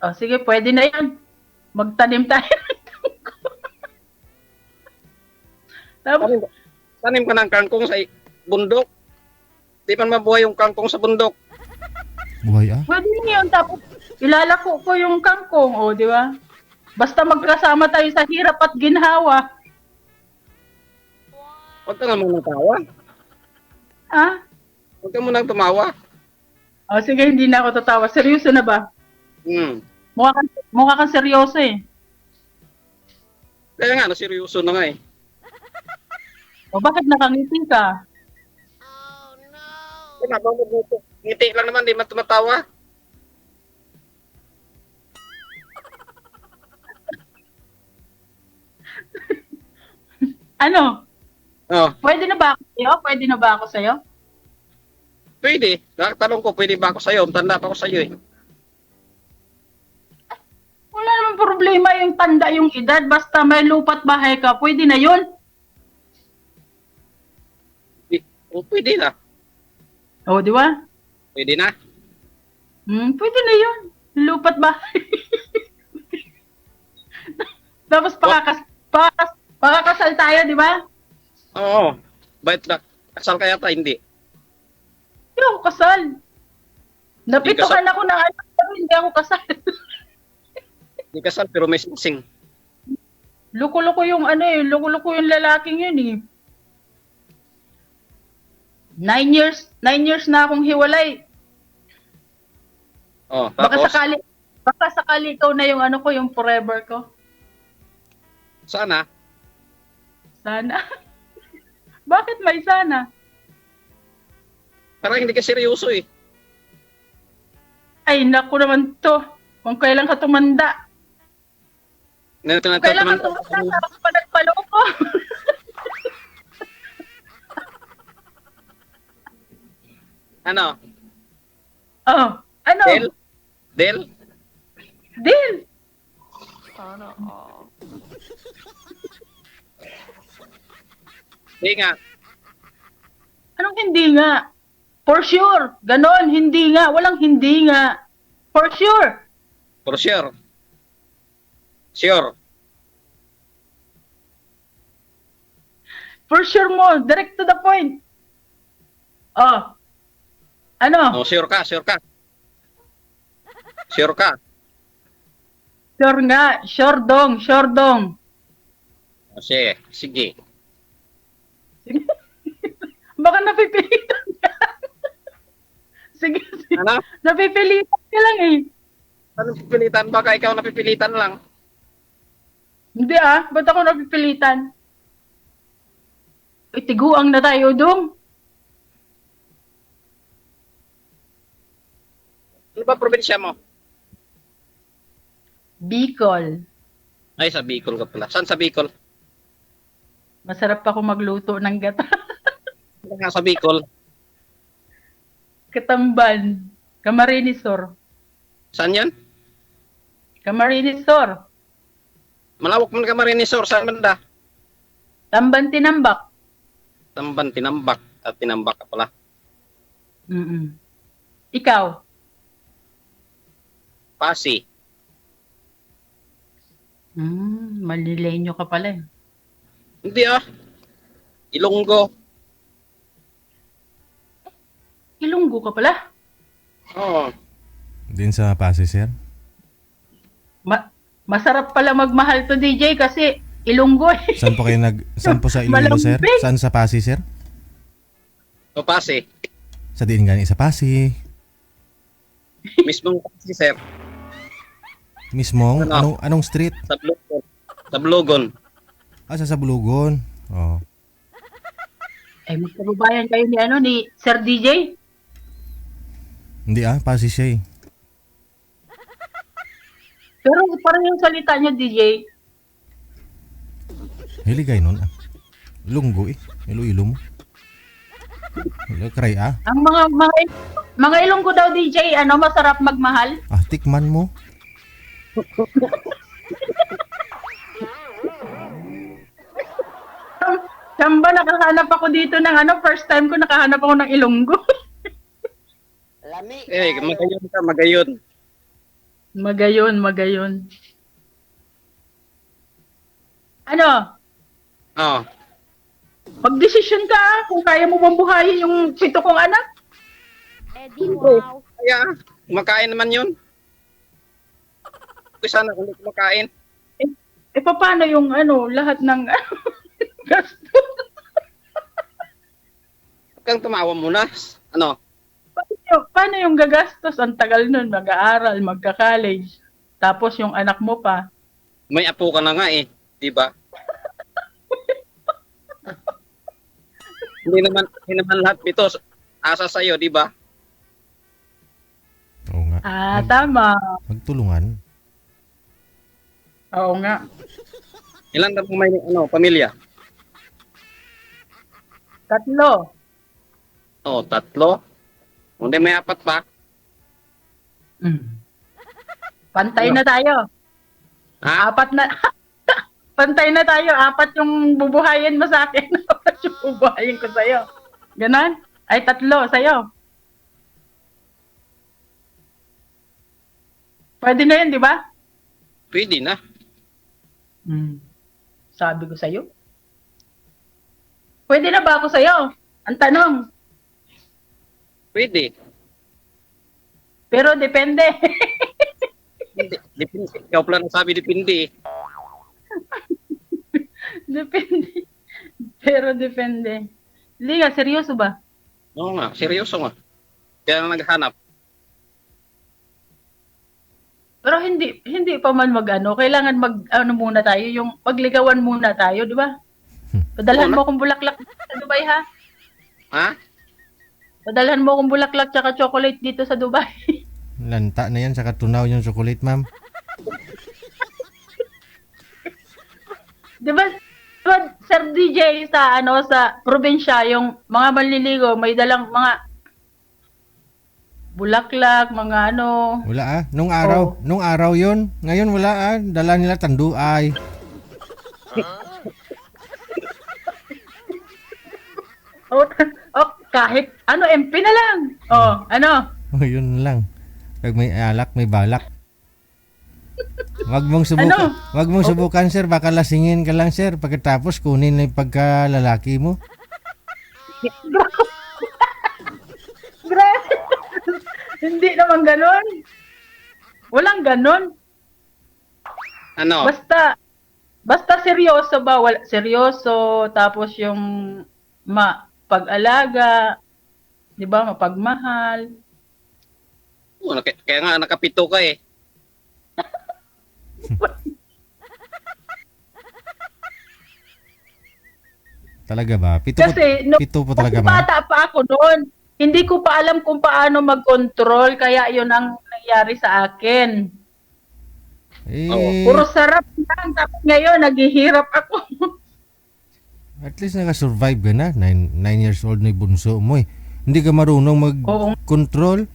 Oh, sige, pwede na yan. Magtanim tayo ng kangkong. Tapos, Tanim ka ng kangkong sa bundok. Di pa mabuhay yung kangkong sa bundok. Buhay ah. pwede na yun. Tapos, ilalako ko yung kangkong, o, di ba? Basta magkasama tayo sa hirap at ginhawa. Huwag ka nga munang tawa. Ah? Huwag ka munang tumawa. O, sige, hindi na ako tatawa. Seryoso na ba? Mukha kang seryoso eh. Kaya nga, naseryoso na nga eh. O, bakit nakangiti ka? Kaya ba mo ngiti lang naman, di man tumatawa. Ano? Oh, Pwede na ba ako sa'yo? Pwede na ba ako sa'yo? pwede. Tanong ko, pwede ba ako sa'yo? Tanda pa ako sa'yo eh. Wala namang problema yung tanda yung edad. Basta may lupa't bahay ka, pwede na yun. O, pwede na. O, di ba? Pwede na. Pwede na yun. Lupa't bahay. Tapos pakakasal tayo, di ba? Oo. Bakit na? Kasal ka yata? Hindi. Hindi ako kasal. Napitukan kasal. ako ng anak pero hindi ako kasal. Hindi kasal pero may singsing. Loko-loko yung loko-loko yung lalaking yun eh. 9 years na akong hiwalay. Oh, Baka tapos, sakali ikaw na yung yung forever ko. sana? Sana. Bakit may sana? Parang hindi ka seryoso eh. Ay, naku naman to. Kung kailan ka tumanda. Kailan ka tumanda, tapos pa nagpaloko. Ano? Oh, ano? Del? Deal. Hindi nga. Anong hindi nga? For sure. Ganon, hindi nga. Walang hindi nga. For sure. For sure. Sure. For sure mo. Direct to the point. Oh. Ano? Oh, sure ka, sure ka. Sure ka. Sure nga. Sure dong. Sure dong. O, sige, sige. Baka napipilitan ka. Sige, sige. Ano? Napipilitan ka lang eh. Anong pipilitan? Baka ikaw napipilitan lang. Hindi ah. Ba't ako napipilitan? Itiguang na tayo dong. Ano ba probinsya mo? Bicol. Ay, sa Bicol ka pala. Saan sa Bicol? Masarap ako magluto ng gata. Ano nga sa Bicol? Katamban. Camarines Sur. Saan yan? Camarines Sur. Malawak man ka Marinesor. Saan banda? Tamban Tinambak. Tamban, Tinambak. At Tinambak ka pala. Ikaw? Pasi. Malilenyo ka pala eh. Hindi ah. Ilonggo. Ilunggo ka pala? Oo. Din sa Pasay, sir? Masarap pala magmahal to DJ kasi Ilunggo eh. Saan po sa Iloilo, sir? Malambing. Saan sa Pasay, sir? O Pasi. Sa diin gani sa Pasay. Mismong Pasi, sir. Mismong? Ano? Anong street? Sa Blugon. Sa Blugon. Sa Sabulugon. Oh. Eh, magkababayan kayo ni Sir DJ? Hindi Pasay siya eh. Pero parang yung salita niya DJ, Hiligay nun Lunggo eh. Ilo-ilo mo. Ilo, cry ah. Ang mga Ilonggo daw DJ, ano, masarap magmahal. Ah, tikman mo. Samba, nakahanap ako dito ng ano, first time ko nakahanap ako ng Ilonggo. Magayon ka, magayon. Magayon. Ano? Oo. Mag-desisyon ka kung kaya mo bang buhayin yung 7 kong anak. Kaya, kumakain naman yun. Sana kung hindi kumakain. Paano yung ano, lahat ng gasto? Huwag kang tumawa muna. Ano? Paano yung gagastos? Ang tagal nun, mag-aaral, magka-college. Tapos yung anak mo pa. May apo ka na nga eh. Di ba? Hindi naman lahat ito asa sa'yo, di ba? Oo nga. Tama. Magtulungan. Oo nga. Ilan na may pamilya? 3. Oo, 3. Hindi may 4 pa. Pantay na tayo. Ha? 4 na. Pantay na tayo. 4 yung bubuhayin mo sa akin. 4 yung bubuhayin ko sa'yo. Ganon? Ay, 3 sa'yo. Pwede na yun, di ba? Pwede na. Sabi ko sa'yo. Pwede na ba ako sa'yo? Ang tanong. Pwede. Pero depende. Depende. Ikaw pala nasabi depende. Depende. Pero depende. Hindi nga, seryoso ba? Oo nga, seryoso nga. Kaya na naghanap. Pero hindi pa man mag-ano. Kailangan muna tayo. Yung magligawan muna tayo, di ba? Padalhan mo akong bulaklak sa Dubai, ha? Ha? Padalhan mo akong bulaklak tsaka chocolate dito sa Dubai. Lanta na yan, saka tunaw yung chocolate, ma'am. Di ba, Sir DJ, sa probinsya, yung mga manliligo, may dalang mga bulaklak, mga ano. Wala ah. Nung araw yun. Ngayon wala ah. Dala nila tanduay. Kahit ano, MP na lang. Ano? Yun lang. Pag may alak, may balak. Wag mong subukan. Wag mong subukan, sir. Baka lasingin ka lang, sir. Pagkatapos kunin na yung pagkalalaki mo. Grabe. Hindi naman ganon. Walang ganon. Ano? Basta seryoso ba? Seryoso, tapos yung pag-alaga, di ba, mapagmahal. Kaya nga, nakapito ka eh. Talaga ba? Pito po talaga, ma'am. Bata pa ako noon, hindi ko pa alam kung paano mag-control, kaya yun ang nangyari sa akin. Puro sarap lang, tapos ngayon, naghihirap ako. At least naka-survive ka na. 9 years old na yung bunso mo eh. Hindi ka marunong mag-control.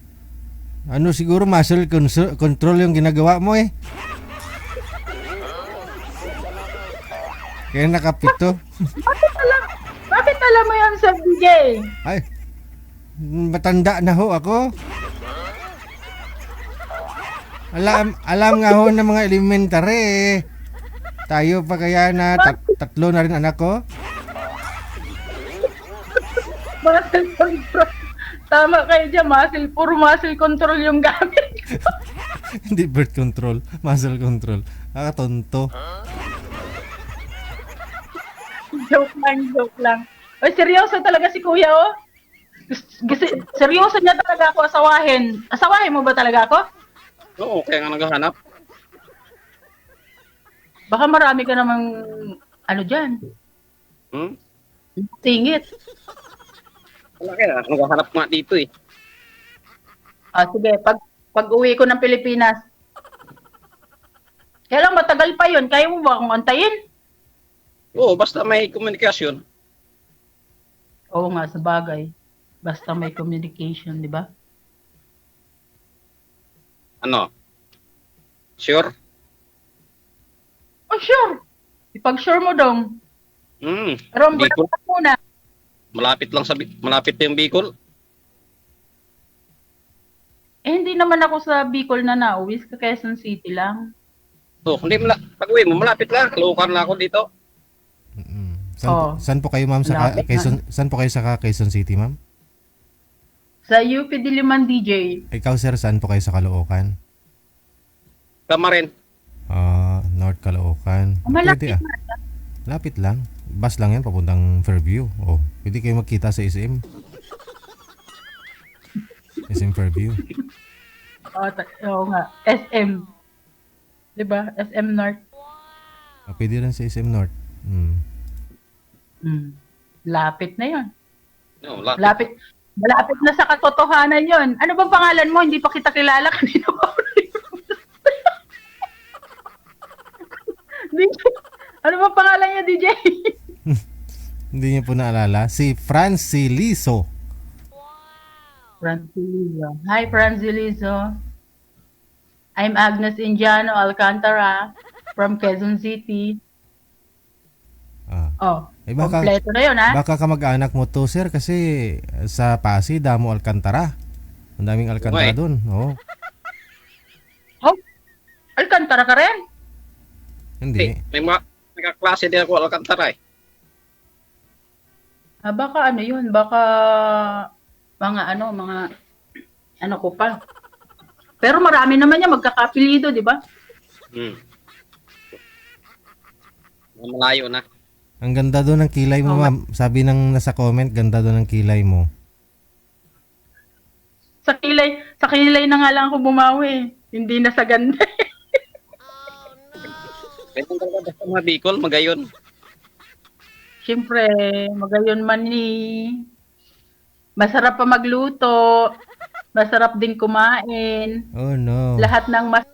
Ano siguro muscle control yung ginagawa mo eh. Kaya nakapito. Bakit alam mo yan, Sir DJ? Ay, matanda na ho ako. Alam nga ho ng mga elementary eh. Tayo pa kaya na 3 na rin anak ko. Muscle control. Tama kayo dyan, puro muscle control yung gamit. Hindi birth control, muscle control. Nakatonto. Joke lang. Oy, seryoso talaga si Kuya, oh. Seryoso niya talaga ako asawahin. Asawahin mo ba talaga ako? Oo, kaya nga naghahanap. Baka marami ka namang ano dyan. Singit. Wala kaya, naghahanap nga dito eh. Sige, pag uwi ko ng Pilipinas. Kaya lang matagal pa yun. Kaya mo ba akong antayin? Oo, basta may komunikasyon. Oo nga, sa bagay. Basta may communication, di ba? Ano? Sure? Oh, sure. Ipag-sure mo dong. Pero ang Bicol. bulaklak muna. Malapit na yung Bicol. Eh, hindi naman ako sa Bicol na nauwi. Sa Quezon City lang. Oh, hindi pag-uwi mo, malapit lang. Kalukan lang ako dito. Saan po kayo, ma'am, sa Malapit Quezon, saan po kayo sa Quezon City, ma'am? Sa UP Diliman, DJ. Ikaw, sir, saan po kayo sa Caloocan? Tama rin. North Caloocan. Malapit Pwede, lapit lang. Bus lang yan, papuntang Fairview. Oh, pwede kayo magkita sa SM. SM Fairview. Oo nga. SM. Diba? SM North. Pwede rin sa SM North. Lapit na yon. No, Lapit. Malapit na sa katotohanan yon. Ano bang pangalan mo? Hindi pa kita kilala kanina pa. DJ, ano bang pangalan niya, DJ? Hindi niyo po naalala. Si Francilizo. Francilizo. Hi, Francilizo. I'm Agnes Indiano Alcantara from Quezon City. Kompleto na yun, ha? Baka kamag-anak mo to, sir, kasi sa Pasig, damo Alcantara. Ang daming Alcantara doon. Oo. Oh, Alcantara ka rin? Hindi. May mga klase din ako Alcantara eh. Baka ano yun, baka mga ano ko pa. Pero marami naman yan magkakapilido, di ba? Malayo na. Ang ganda doon ng kilay mo, ma'am. Sabi ng nasa comment, ganda doon ng kilay mo. Sa kilay na nga lang ako bumawi. Hindi na sa ganda. Pwede talaga basta mga Bicol, magayon. Siyempre, magayon man ni. Masarap pa magluto. Masarap din kumain. Oh no. Lahat ng mas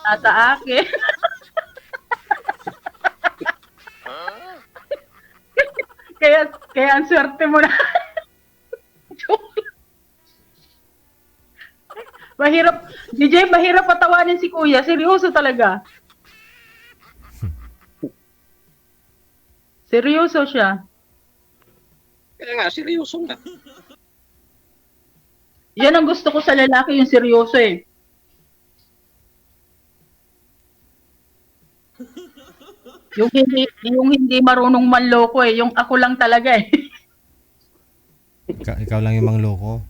nasa akin. kaya ang swerte mo na. mahirap patawanin si Kuya. Seryoso talaga. Seryoso siya. Kaya nga, seryoso nga. Yan ang gusto ko sa lalaki, yung seryoso eh. Yung hindi marunong manloko eh. Yung ako lang talaga eh. Ikaw lang yung mangloko.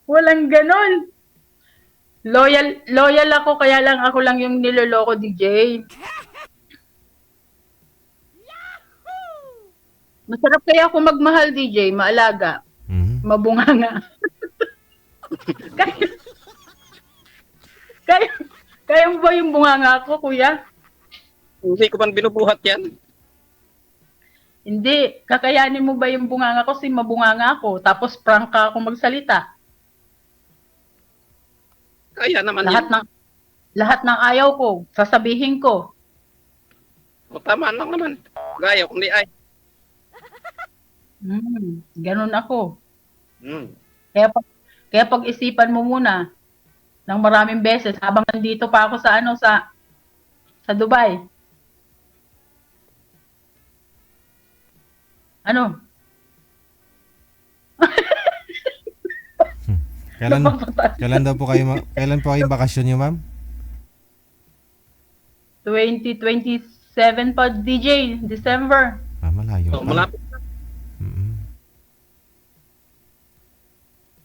Walang ganon. Loyal ako, kaya lang ako lang yung niloloko, DJ. Masarap kaya ako magmahal, DJ, maalaga, mabunganga. Kaya mo ba yung bunganga ko, kuya? Hindi ko man binubuhat yan. Hindi. Kakayanin mo ba yung bunganga ko? Kasi mabunganga ako. Tapos prank ka ako magsalita. Kaya naman Lahat ng ayaw ko, sasabihin ko. O, tama lang naman. Gaya, kundi ay. Ganun ako. Hmm. Kaya pag-isipan mo muna ng maraming beses habang nandito pa ako sa Dubai. Ano? Kailan daw po kayo kailan po kayo bakasyon niyo, ma'am? 2027 pa, DJ, December. Malayo So, pa. malapit.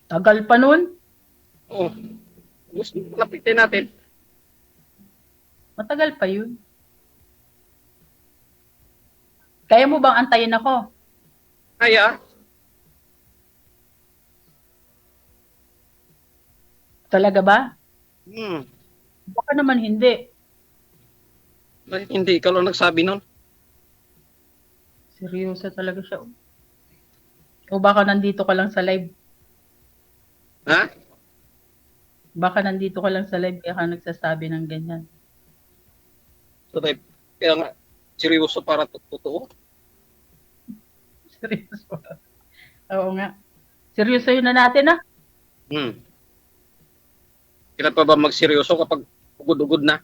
Tagal pa nun. Oo. Gusto lapitin natin. Matagal pa yun. Kaya mo bang antayin ako? Kaya, Talaga ba? Baka naman hindi. Hindi, ikaw lang nagsabi nun. Seryoso talaga siya. O baka nandito ka lang sa live. Ha? Baka nandito ka lang sa live kaya ka nagsasabi ng ganyan. So, Kaya nga, seryoso para totoo. Seryoso. Oo nga. Seryoso yun na natin ah. Kailan pa ba magseryoso kapag ugod-ugod na?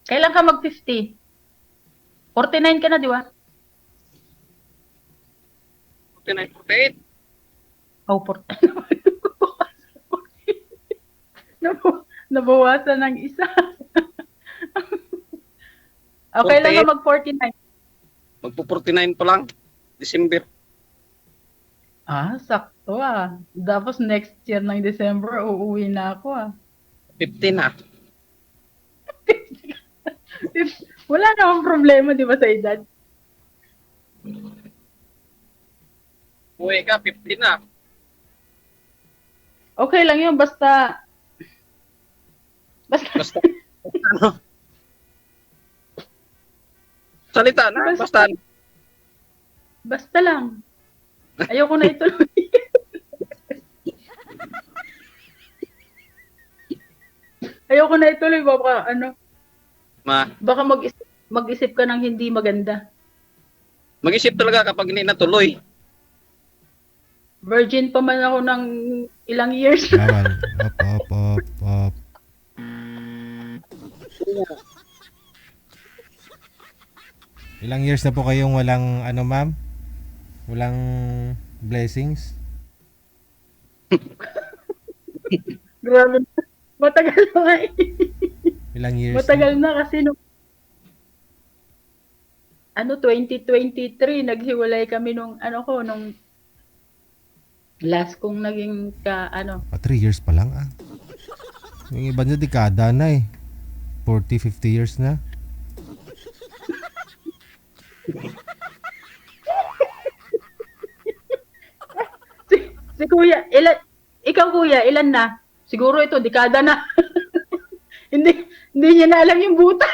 Kailan ka mag-50? 49 ka na, di ba? 49, 48. Oh, 49. Nabawasan ng isa. Okay lang ka 48. mag-49. Magpo-49 pa lang. December. Ah, sakto ah. Tapos next year ng December, uuwi na ako ah. 15 na. Wala namang problema, di ba, sa edad? Uwi ka, 15 na. Okay lang yun, basta Basta, ano? Salita na, Basta- basta. basta lang. Ayoko na ituloy. Ayoko na ituloy, baka ano, baka mag-isip ka ng hindi maganda. Mag-isip talaga kapag hindi natuloy. Virgin pa man ako ng ilang years. Bawal. Op. Ilang years na po kayong walang ano ma'am? Walang blessings? Grabe. Matagal na nga eh. Ilang years Matagal na kasi nung 2023 naghiwalay kami nung last kong naging 3 years pa lang ah. Yung iba niya dekada na eh. 40, 50 years na. si kuya, ikaw kuya, ilan na? Siguro ito, dekada na. hindi niya na alam yung butas.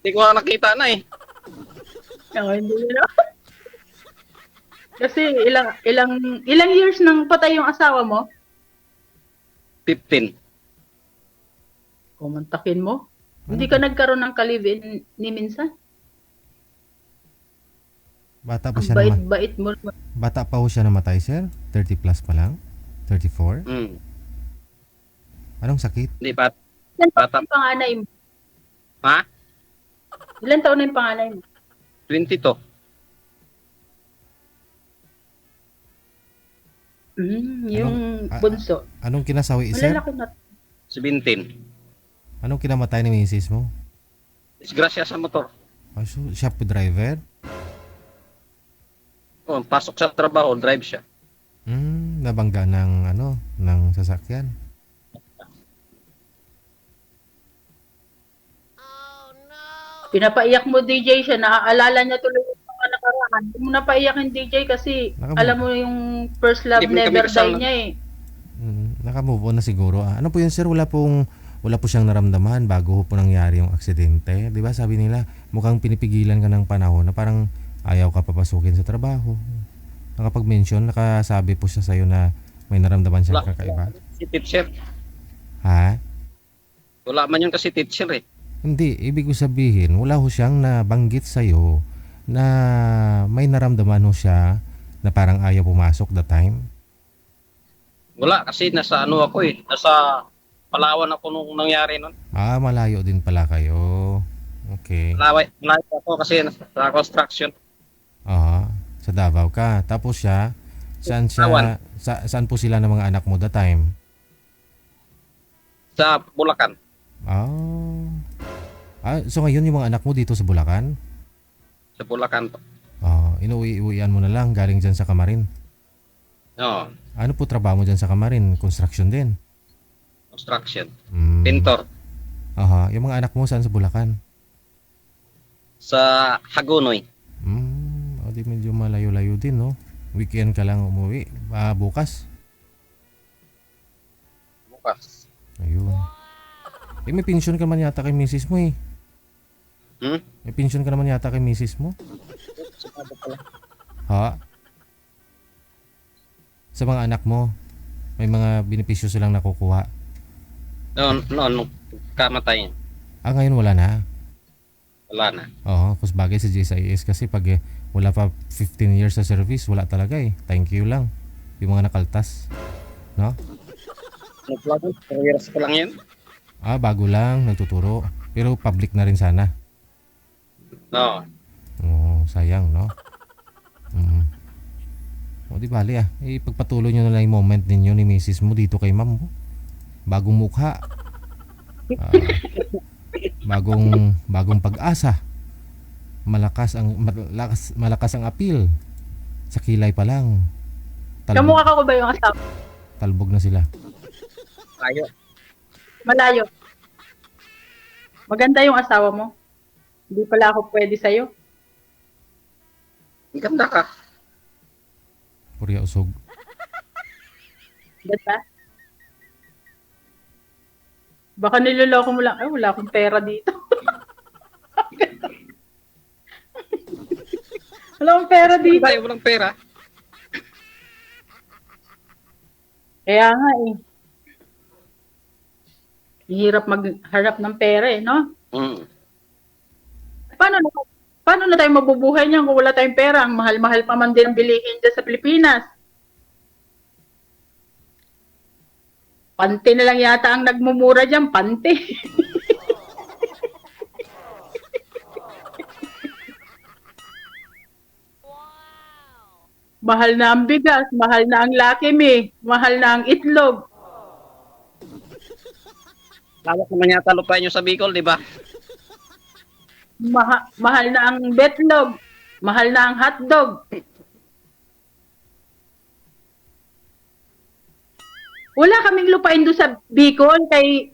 Hindi ko nga nakita na eh. Hindi na. Kasi ilang years nang patay yung asawa mo? 15. Kumantakin mo? Hindi ka nagkaroon ng kalivin ni minsan? Bata pa Ang siya naman. bait mo. Bata pa ho siya namatay, sir? 30 plus pa lang? 34? Anong sakit? Hindi pa. Ilan taon Bata. na yung panganay mo? Ha? Ilan taon na yung panganay mo? 22. Yung bunso. Anong kinasawi, sir? Malalaki na. 17. Anong kinamatay ni misis mo? Disgrasya sa motor. So, siya po driver? Pasok sa trabaho, drive siya. Nabangga ng sasakyan. Pinapaiyak mo DJ siya, naaalala niya tuloy yung mga nakaraan. Hindi mo napaiyak yung DJ kasi alam mo yung first love Hindi mo kami never kasal die na- niya eh. Naka-move on na siguro. Ano po yun, sir? Wala po siyang naramdaman bago po nangyari yung aksidente. 'Di ba? Sabi nila, mukhang pinipigilan ka ng panahon na parang ayaw ka papasukin sa trabaho. Nakapag-mention, nakasabi po siya sa'yo na may naramdaman siyang Wala. kakaiba. Si teacher. Ha? Wala man yun kasi teacher eh. Hindi, ibig ko sabihin, wala ho siyang nabanggit sa'yo na may naramdaman ho siya na parang ayaw pumasok that time. Wala kasi nasa ako eh. Nasa Palawan ako nung nangyari nun. Malayo din pala kayo. Okay. Malayo ako kasi nasa construction. Sa Davao ka. Tapos saan Tawan. saan po sila ng mga anak mo that time? Sa Bulacan. So ngayon yung mga anak mo dito sa Bulacan? Sa Bulacan to. Inuwi-uwian mo na lang galing dyan sa Kamarin. Oo. Ano po trabaho mo dyan sa Kamarin? Construction din? Construction. Pintor. Yung mga anak mo saan sa Bulacan? Sa Hagonoy. Di medyo malayo-layo din, no? Weekend ka lang umuwi. Bukas. Bukas. Ayun. May pension ka man yata kay misis mo eh. May pension ka naman yata kay misis mo? Ha? Sa mga anak mo? May mga benepisyo silang nakukuha. Noon, kamatay niya. Ngayon wala na. Wala na. Oo, kus bagay sa GSIS kasi pag wala pa 15 years sa service, wala talaga eh. Thank you lang. Yung mga nakaltas. No? Nagplago, 4 years pa lang yun. Bago lang, nagtuturo. Pero public na rin sana. No. Oo, sayang, no? O di bali ipagpatuloy nyo na lang yung moment ninyo ni Mrs. mo dito kay ma'am mo. Bagong mukha. Bagong pag-asa. Malakas ang appeal. Sa kilay pa lang. Kamukha ko ba yung asawa? Talbog na sila. Tayo. Malayo. Maganda yung asawa mo. Hindi pala ako pwede sa'yo. Ang ganda ka. Purya usog. Ganda. Baka niloloko mo lang, wala akong pera dito. Wala akong pera dito. Tayo walang pera. Kaya nga eh. Hirap magharap ng pera eh, no? Paano na tayo mabubuhay niyan kung wala tayong pera? Ang mahal-mahal pa man din ang bilihin dyan sa Pilipinas. Pante na lang yata ang nagmumura dyan, pante. Mahal na ang bigas, mahal na ang Lucky Me, mahal na ang itlog. Lawak naman yata lupain nyo sa Bicol, di ba? Mahal na ang betlog, mahal na ang hotdog. Wala kaming lupain doon sa Bicol kay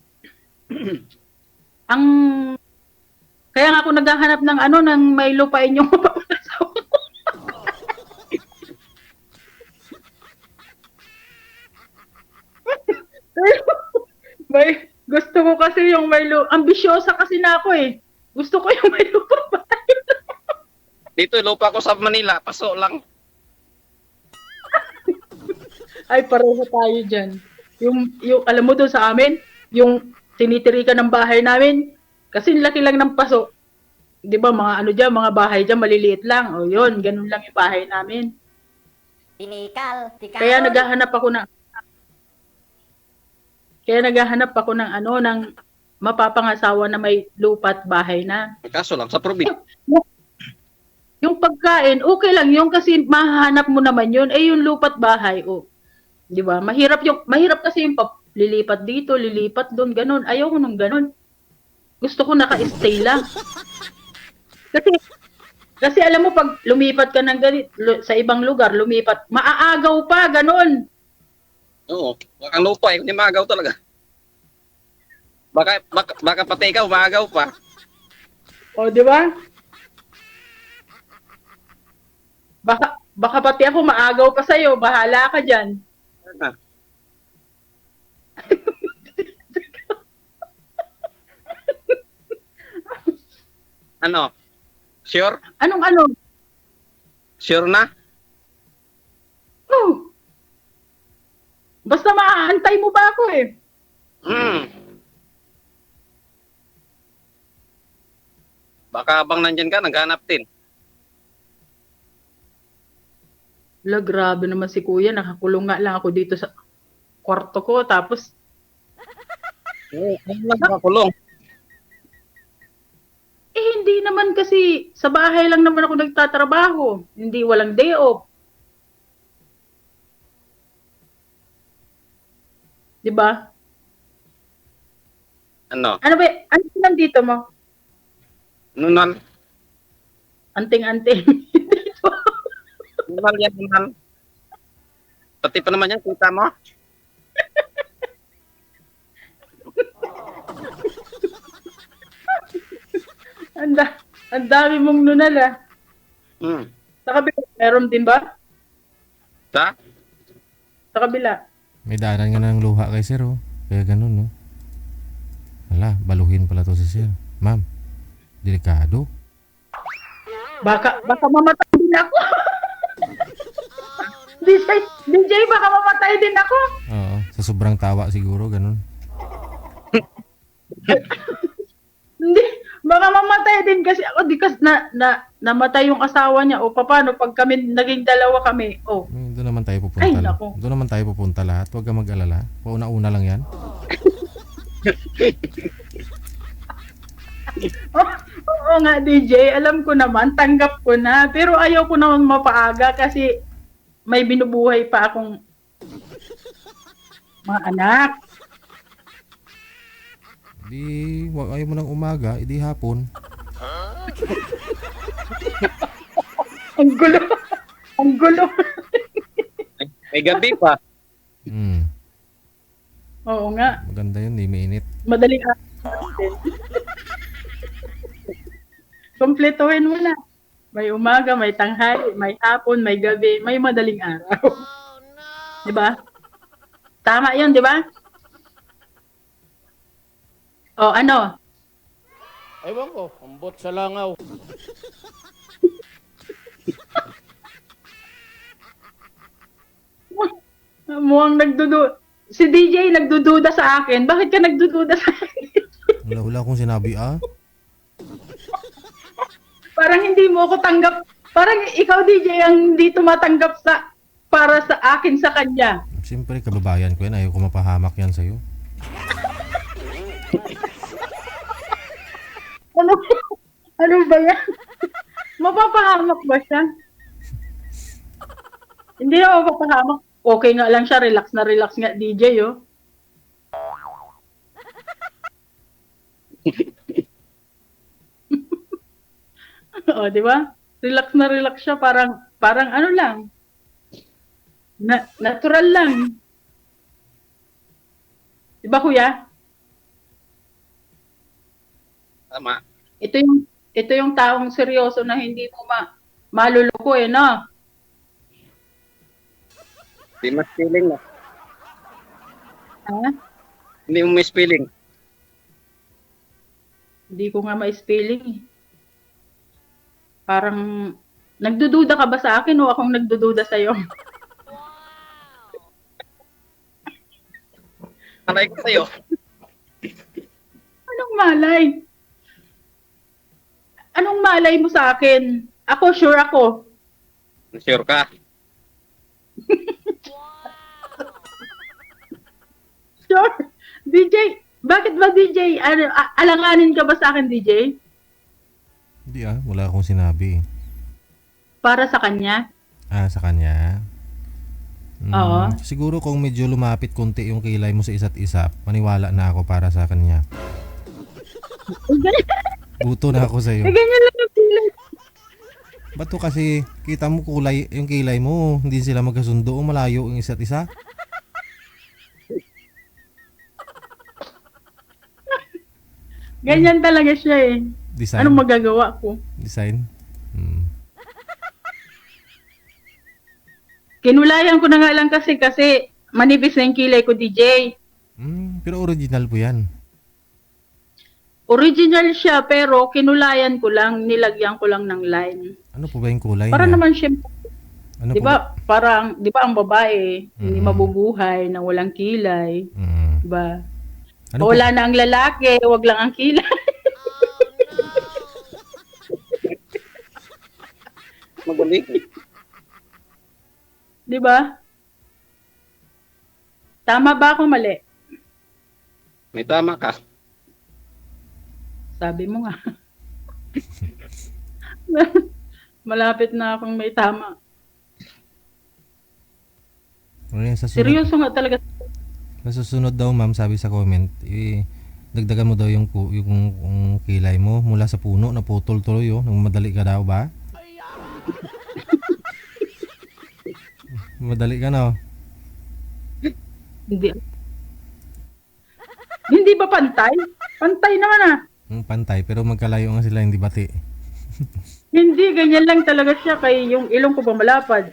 kaya nga ako naghahanap ng ng may lupain yung mapapasaw. Gusto ko kasi yung ambisyosa kasi na ako eh. Gusto ko yung may lupa pa. Dito, lupa ko sa Manila. Paso lang. Ay, pareho tayo dyan. Yung alam mo doon sa amin, yung tinitirikan ng bahay namin, kasi laki lang ng paso. Di ba, mga bahay dyan, maliliit lang. O yun, ganun lang yung bahay namin. Kaya naghahanap ako ng ng mapapangasawa na may lupa't bahay na. Kaso lang, sa probinsya. Yung pagkain, okay lang yung kasi mahanap mo naman yun. Yung lupa't bahay, di ba? Mahirap kasi yung lilipat dito, lilipat doon, ganun. Ayaw ko nung ganun. Gusto ko naka-stay lang. Kasi alam mo, pag lumipat ka ng sa ibang lugar, maaagaw pa, ganun. Oo, ang lupa hindi maagaw talaga. Baka pati ikaw, maagaw pa. O, di ba? Baka pati ako maagaw pa sa'yo. Bahala ka dyan. Ano? Sure? Anong? Sure na? Oh. Basta maaantay mo ba ako eh? Baka habang nandyan ka, naghanap din. Grabe naman si Kuya. Nakakulong nga lang ako dito sa kwarto ko. Tapos, nakakulong. hindi naman kasi sa bahay lang naman ako nagtatrabaho. Hindi walang day off. Di ba? Ano? Ano ba? Ano nandito mo? Nunal. Anting-anting. Nunal yan, nunal. Pati pa naman yan, kita mo? Ang dami mong nunal ah. Sa kabila, meron din ba? Sa? Sa kabila. May daanan nga ng luha kay sir Kaya ganun no. Wala, baluhin pala to si sir. Ma'am, delikado. Baka mamatay din ako. DJ, baka mamatay din ako. Oo, sa sobrang tawa siguro, ganun. Hindi, baka mamatay din kasi ako di kasi namatay yung asawa niya o paano pag kami naging dalawa kami. Oh. Doon naman tayo pupunta. Ay, naku. Doon naman tayo pupunta lahat. Huwag kang mag-alala. Pauna-una lang yan. Oo nga, DJ, alam ko naman, tanggap ko na, pero ayaw ko naman mapaaga kasi may binubuhay pa akong mga anak. Di, wag ayaw mo ng umaga, edi hapon. Ang gulo. Ang gulo. May gabi pa. Hmm, Oo nga, maganda yun, di mainit. madaling araw. Kompletuhin mo na. May umaga, may tanghali, may hapon, may gabi, may madaling araw. Di ba? Tama yun, di ba? O, ano? Ewan ko, ambot sa langaw. Mukhang si DJ nagdududa sa akin. Bakit ka nagdududa sa akin? Wala akong sinabi, ah. Parang hindi mo ako tanggap. Parang ikaw, DJ, ang hindi tumatanggap para sa akin sa kanya. Siyempre, kababayan ko yan. Ayaw ko mapahamak yan sa'yo. Ano ba yan? Mapapahamak ba siya? Hindi na mapapahamak. Okay nga lang siya. Relax na relax nga, DJ, oh. O, di ba? Relax na relax siya. Parang ano lang. Natural lang. Di ba, kuya? Tama. Ito yung taong seryoso na hindi mo maluloko eh, no? Hindi mas feeling na. Ha? Hindi mo miss feeling. Hindi ko nga ma-spelling eh. Parang, nagdududa ka ba sa akin o akong nagdududa sa'yo? Malay ko sa'yo. Anong malay? Anong malay mo sa akin? Ako, sure ako. Sure ka? Sure. DJ, bakit ba DJ? Alanganin ka ba sa akin, DJ? Hindi wala akong sinabi. Para sa kanya? Sa kanya? Oo. Siguro kung medyo lumapit konti yung kilay mo sa isa't isa, maniwala na ako para sa kanya. Buto na ako sa'yo. Ganyan lang yung kilay. Ba't to kasi kita mo kulay yung kilay mo, hindi sila magkasundo o malayo yung isa't isa? Ganyan talaga siya eh. Design? Anong magagawa ko? Design? Kinulayan ko na nga lang kasi manipis na yung kilay ko, DJ. Pero original po yan. Original siya pero kinulayan ko lang, nilagyan ko lang ng line. Ano po ba yung kulay Para niya? naman siya, Ano di po ba, parang, di ba ang babae, hindi mabubuhay na walang kilay, di ba? Ano Wala na ang lalaki, wag lang ang kilay. Magaling. Di ba? Tama ba ako mali? May tama ka. Sabi mo nga. Malapit na akong may tama. Ano yan, sa susunod, Seryoso nga talaga. sa susunod daw ma'am, sabi sa comment, dagdagan mo daw yung kilay mo mula sa puno, naputol tuloy nang madali ka daw ba? Madali ka na. Hindi. Hindi ba pantay? Pantay naman ah. Pantay, pero magkalayo nga sila, hindi bati. Hindi, ganyan lang talaga siya kay yung ilong ko pa malapad.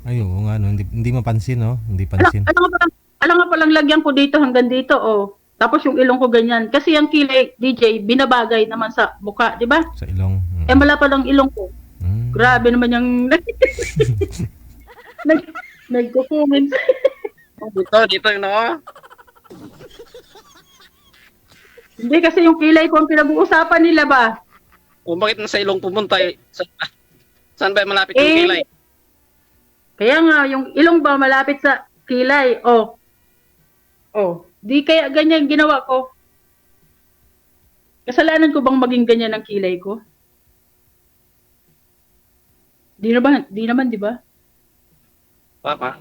Ay, oo nga, no? Hindi mapansin, no? Hindi pansin. Alam nga palang lagyan ko dito hanggang dito, oh. Tapos yung ilong ko ganyan. Kasi yung kilay, DJ, binabagay naman sa mukha, di ba? Sa ilong. Eh, malapad ang ilong ko. Grabe naman yung nag, nagko-comment. Dito yung no. Hindi kasi yung kilay ko ang pinag-uusapan nila ba? O bakit nasa ilong pumunta eh? Saan ba malapit yung kilay? Kaya nga, yung ilong ba malapit sa kilay? Oh. Oh. Di kaya ganyan ginawa ko. Kasalanan ko bang maging ganyan ang kilay ko? Di naman, di ba? Papa.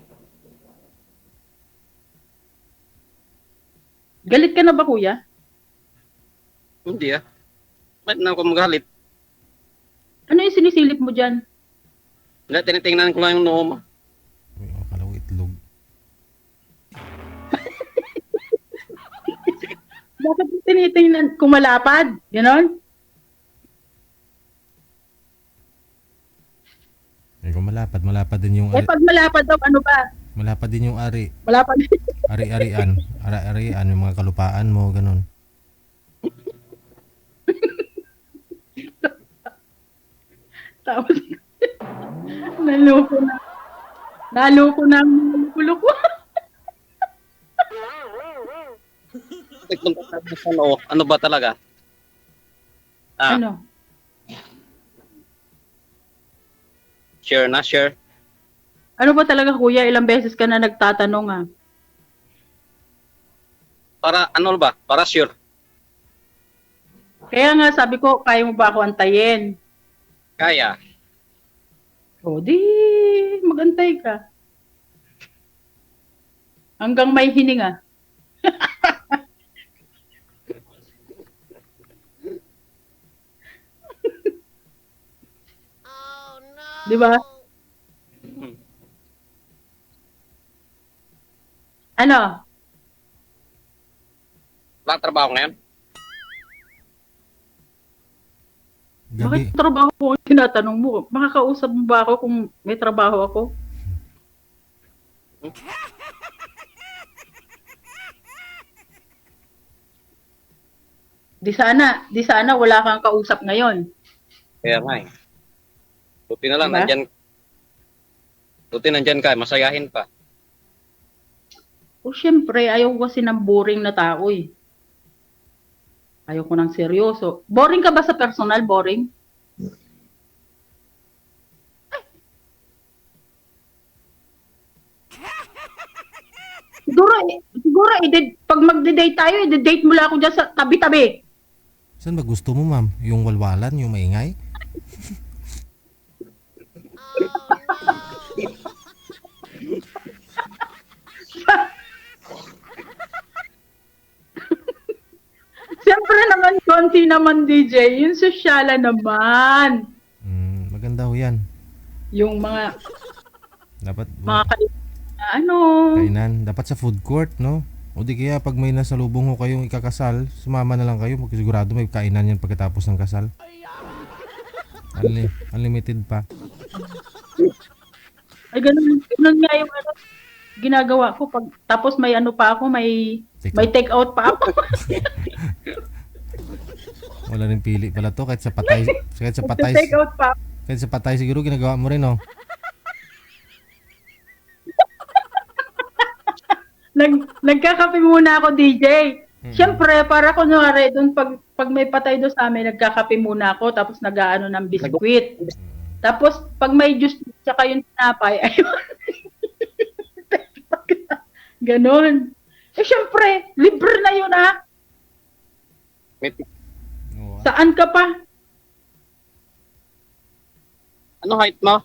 Galit ka na ba, kuya? Hindi ah. Ba't na ako magalit? Ano yung sinisilip mo dyan? Hindi, tinitingnan ko lang yung noo mo. Uy, akala ko itlog. Bakit mo tinitingnan kung malapad? Ganon? Eh, kung malapad din yung Eh, pag malapad daw, ano ba? malapad din yung ari. Malapad. Ari-arian. Ari-arian, yung mga kalupaan mo, ganun. Tapos, naloko na. Naloko na ang ulo ko. Nagpunta tayo sa noo. Ano ba talaga? Ah, Ano? sure na, sure. Ano ba talaga, kuya? Ilang beses ka na nagtatanong, ah. Para ano ba? Para sure. Kaya nga, sabi ko, kaya mo ba ako antayin? Kaya. O, di, magantay ka. Hanggang may hininga. Di ba? Ano? Wala trabaho ngayon? Gabi. Bakit trabaho ko ang tinatanong mo? Makakausap mo ba ako kung may trabaho ako? Di sana wala kang kausap ngayon. Kaya nga eh. Buti na lang, Diba? nandyan ka, masayahin pa. O syempre, ayaw ko kasi ng boring na tao eh. Ayaw ko ng seryoso. Boring ka ba sa personal? Boring? Siguro, pag magde-date tayo, i-date mo lang ako dyan sa tabi-tabi. Saan ba gusto mo, ma'am? Yung walwalan, yung maingay? Siyempre naman, konti naman DJ. Yung sosyala naman. Maganda ho yan. Yung mga Dapat kaibigan na ano. kainan. Dapat sa food court, no? O di kaya pag may nasalubong ho kayong ikakasal, sumama na lang kayo. Sigurado may kainan yan pagkatapos ng kasal. Unlimited pa. Ay, ganun nga yung ano, ginagawa ko. Tapos may ano pa ako, may take out pa ako. Wala rin pili pala to kahit sa patay. Take out pa. Kahit sa patay siguro ginagawa mo rin, no? Nagkakape muna ako, DJ. Siyempre, para kunwari, doon pag may patay doon sa amin, nagkakape muna ako, tapos nag-aano ng biskwit. Tapos, pag may juice, tsaka yung tinapay, ayun. Ganon. Eh, siyempre, libre na yun, ah. Saan ka pa? Ano height mo?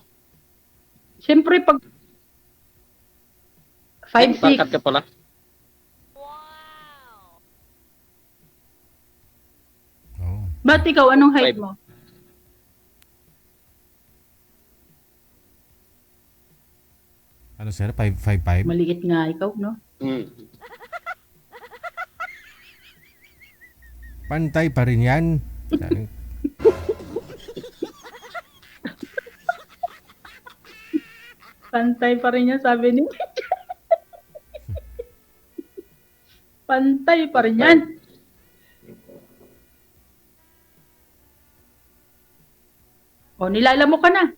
Siyempre, pag 5'6". Bakat ka pala. Oo. Ba't ikaw, anong height mo? Ano sir? 5'5"? Maliit nga ikaw, no? Pantay pa rin yan. Pantay pa rin yan, sabi ni. Pantay pa rin yan. O, nilalamok ka na.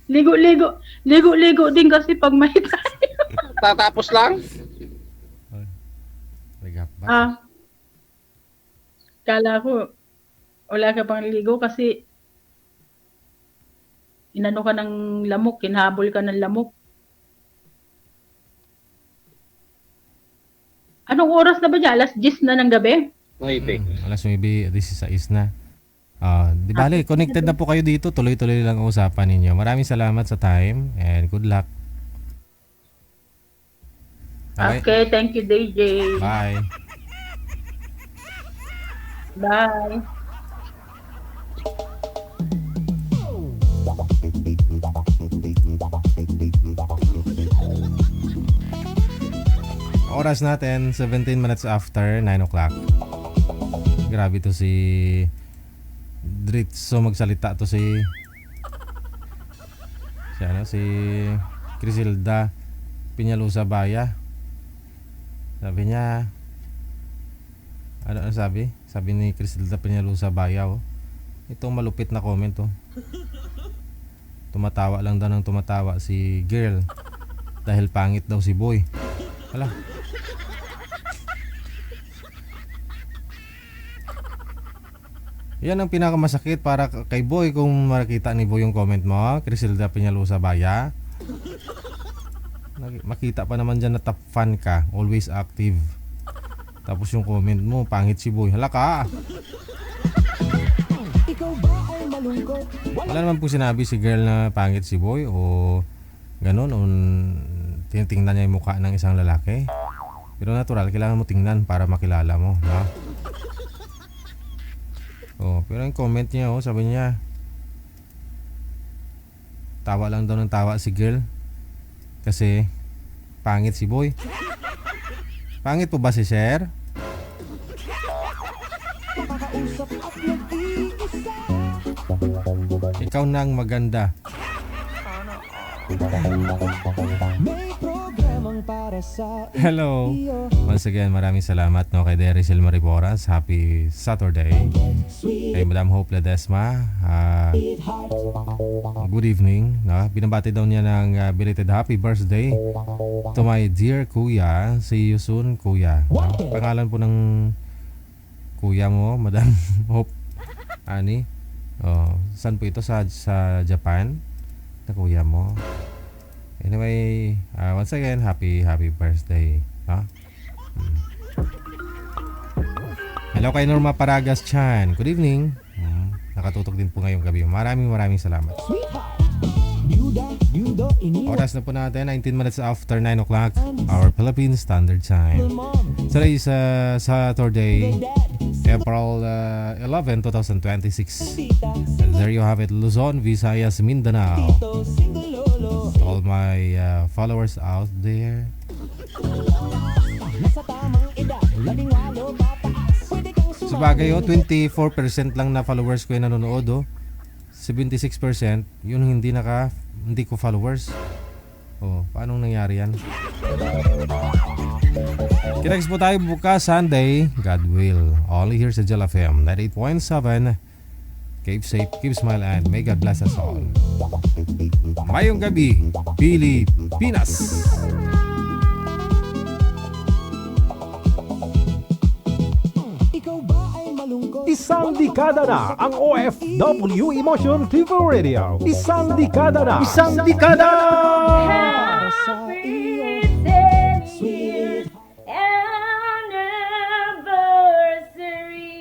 Ligo-ligo. Ligo-ligo din kasi pag may tayo. Tatapos lang. Nagapa. Kala ko, wala ka pang ligo kasi inano ka ng lamok, kinhabol ka ng lamok. Anong oras na ba dyan? Alas 10 na ng gabi? Noite. Alas 9, this is 6 na. Di bale, connected na po kayo dito. Tuloy-tuloy lang ang usapan ninyo. Maraming salamat sa time and good luck. Okay, thank you, DJ. Bye. Bye. Oras natin, 17 minutes after 9 o'clock. Grabe to si Dritso magsalita to si Crisilda Piñalusa Baya. Sabi niya, ano sabi? Sabi ni Crisilda Piñalusa Baya, itong malupit na comment tumatawa lang daw ng tumatawa si girl dahil pangit daw si boy. Hala. Yan ang pinakamasakit para kay boy kung makita ni boy yung comment mo, Crisilda Piñalusa Baya. Makita pa naman dyan na top fan ka, always active. Tapos yung comment mo, pangit si boy. Hala ka! Ikaw ba ay malungkot? Wala naman po sinabi si girl na pangit si boy o ganun o tinitingnan niya yung mukha ng isang lalaki. Pero natural, kailangan mo tingnan para makilala mo, no? Pero yung comment niya, sabi niya, tawa lang daw ng tawa si girl kasi pangit si boy. Pangit po ba si Sher? Ikaw nang maganda. May programang para sa Hello. Once again, maraming salamat kay Dericel Mariboras. Happy Saturday. Kay Madam Hope Ledesma. Good evening. Binabati daw niya ng belated happy birthday to my dear kuya. See you soon, kuya. Pangalan po ng kuya mo, Madam Hope Ani. Saan po ito? Sa Japan? Na kuya mo. Anyway, once again, happy birthday. Hello kay Norma Paragas Chan. Good evening. Nakatutok din po ngayong gabi. Maraming salamat. Oras na po natin, 19 minutes after 9 o'clock, our Philippine Standard Time. Today is Saturday, April 11, 2026. And there you have it, Luzon, Visayas, Mindanao. All my followers out there. Sabagay, 24% lang na followers ko yung nanonood. 76% yun hindi ko followers. Paano nangyari yan? Kinex po tayo bukas Sunday, God will. Only here sa Jel FM 98.7. Keep safe, keep smile, and may God bless us all. Mayong gabi, Pilipinas! Isang dekada na ang OFW Emotion TV Radio. Isang dekada na. Isang dekada! Happy 10th anniversary.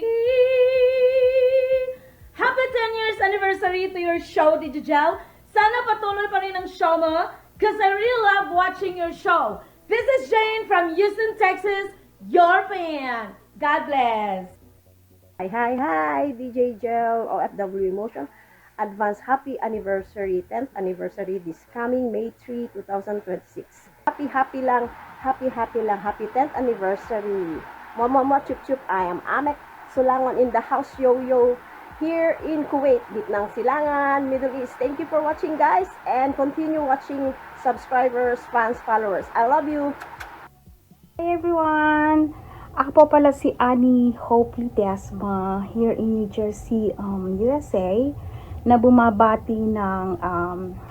Happy 10 years anniversary to your show, DJ Jel. Sana patuloy pa rin ang show mo because I really love watching your show. This is Jane from Houston, Texas, your fan. God bless. Hi, DJ Gel, OFW Emotion. Advance happy anniversary, 10th anniversary this coming May 3, 2026. Happy lang, happy 10th anniversary. Momo, chup, I am Amek Sulangon in the house, yo, here in Kuwait, Gitnang Silangan, Middle East. Thank you for watching, guys, and continue watching, subscribers, fans, followers. I love you. Hey everyone! Ako po pala si Annie Hope Litesma here in New Jersey, USA, na bumabati ng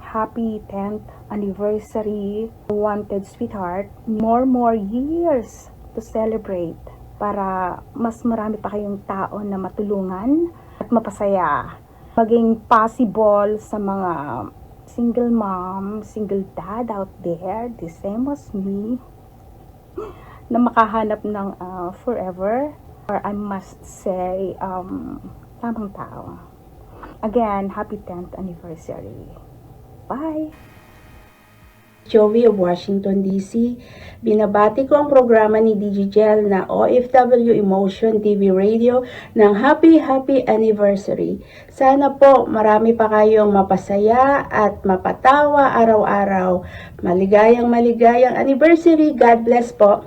happy 10th anniversary, wanted sweetheart. More years to celebrate para mas marami pa kayong tao na matulungan at mapasaya. Maging possible sa mga single mom, single dad out there, the same as me, na makahanap ng forever, or I must say, tamang tao. Again, happy 10th anniversary. Bye! Joey of Washington, D.C. Binabati ko ang programa ni DJ Jel na OFW Emotion TV Radio ng happy anniversary. Sana po marami pa kayong mapasaya at mapatawa araw-araw. Maligayang anniversary. God bless po.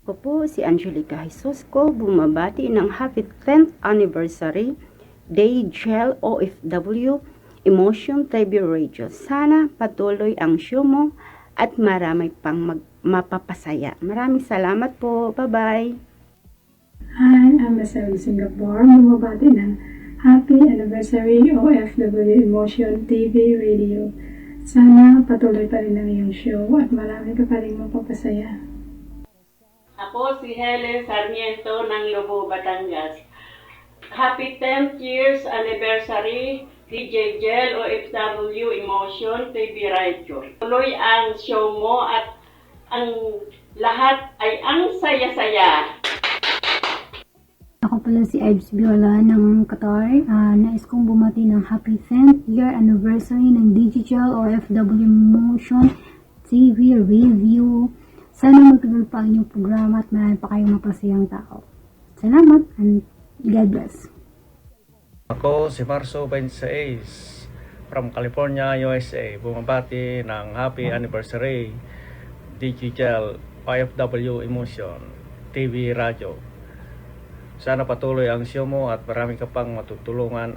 Ako po si Angelica Jesus ko, bumabati ng happy 10th anniversary Day Jel OFW Emotion TV Radio. Sana patuloy ang show mo at marami pang mapapasaya. Maraming salamat po. Bye-bye. Hi, I'm Marcel Singapore. Bumabati ng happy anniversary OFW Emotion TV Radio. Sana patuloy pa rin ang iyong show at marami ka pa rin mapapasaya. Ako si Helen Sarmiento ng Lobo, Batangas. Happy 10th years anniversary DJ Jel OFW Emotion TV Radio. Tuloy ang show mo at ang lahat ay ang saya-saya. Ako pala si Ives Viola ng Qatar. Nais kong bumati ng happy 10th year anniversary ng Digital OFW Emotion TV Review. Sana magtuloy pa ang inyong programa at marami pa kayong mapasayang tao. Salamat and God bless. Ako si Marso 26 from California, USA. Bumabati ng happy anniversary Digital OFW Emotion TV Radio. Sana patuloy ang show mo at marami ka pang matutulungan.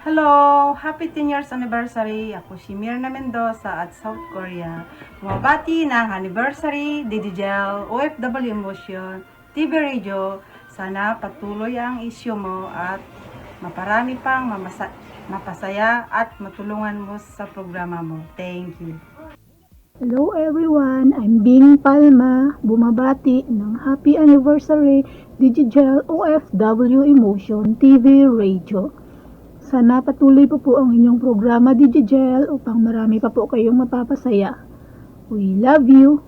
Hello! Happy 10 years anniversary! Ako si Mirna Mendoza at South Korea. Bumabati ng anniversary Digital OFW Emotion TV Radio. Sana patuloy ang issue mo at maparami pang mapasaya at matulungan mo sa programa mo. Thank you. Hello everyone, I'm Bing Palma, bumabati ng happy anniversary Digital OFW Emotion TV Radio. Sana patuloy pa po ang inyong programa Digital upang marami pa po kayong mapapasaya. We love you!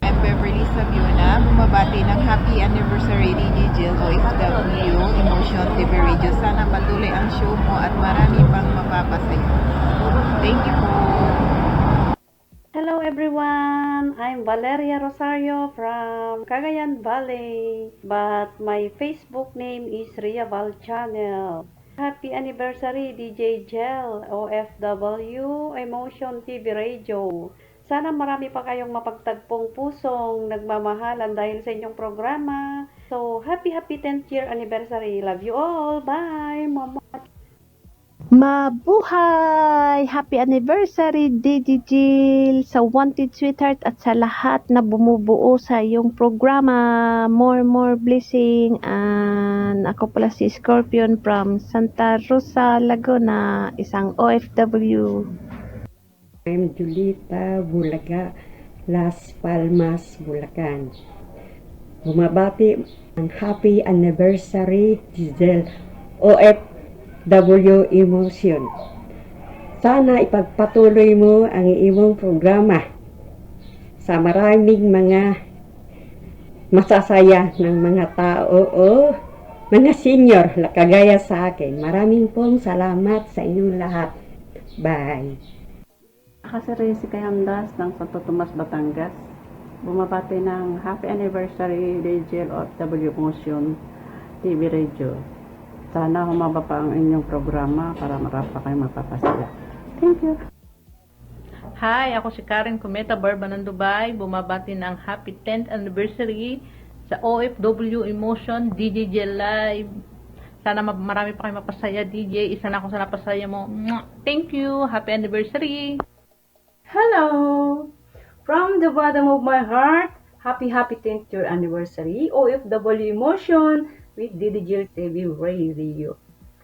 I'm Beverly Sabiona, bumabati ng happy anniversary Digital OFW Emotion TV Radio. Sana patuloy ang show mo at marami pang mapapasaya. Thank you po! Hello everyone, I'm Valeria Rosario from Cagayan Valley, but my Facebook name is Ria Val Channel. Happy anniversary DJ Jel OFW Emotion TV Radio. Sana marami pa kayong mapagtagpong pusong nagmamahalan dahil sa inyong programa. So, happy 10th year anniversary. Love you all. Bye! Mama. Mabuhay! Happy anniversary, Digigil, sa Wanted Sweetheart at sa lahat na bumubuo sa iyong programa. More blessing. And ako pala si Scorpion from Santa Rosa, Laguna, isang OFW. I'm Julita Bulaga, Las Palmas, Bulacan. Bumabati ang happy anniversary Giselle OFW Emotion. Sana ipagpatuloy mo ang iyong programa sa maraming mga masasaya ng mga tao o mga senior kagaya sa akin. Maraming pong salamat sa inyong lahat. Bye! Ako si Kayandas ng Santo Tomas, Batangas. Bumabati ng happy anniversary Digital OFW Emotion TV Radio. Sana humaba pa ang inyong programa para marami pa kayong mapapasaya. Thank you. Hi, ako si Karen Cometa Barba ng Dubai. Bumabati ng happy 10th anniversary sa OFW Emotion DJ Live. Sana marami pa kayong mapasaya, DJ. Isa na ako sa napasaya mo. Thank you. Happy anniversary. Hello! From the bottom of my heart, Happy 10th year anniversary OFW Emotion with DDGL TV Radio.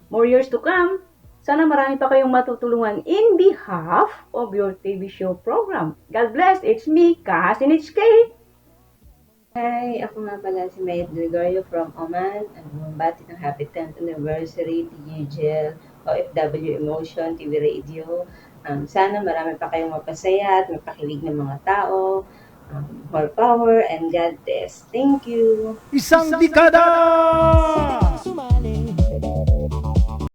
More years to come. Sana marami pa kayong matutulungan in behalf of your TV show program. God bless. It's me, Kahasin HK. Hi, ako nga pala si Mayet Gregorio from Oman. Bumabati ng happy 10th anniversary DGL OFW Emotion TV Radio. Sana marami pa kayong mapasaya at mapakilig ng mga tao. More power and God bless. Thank you. Isang dekada! Sumali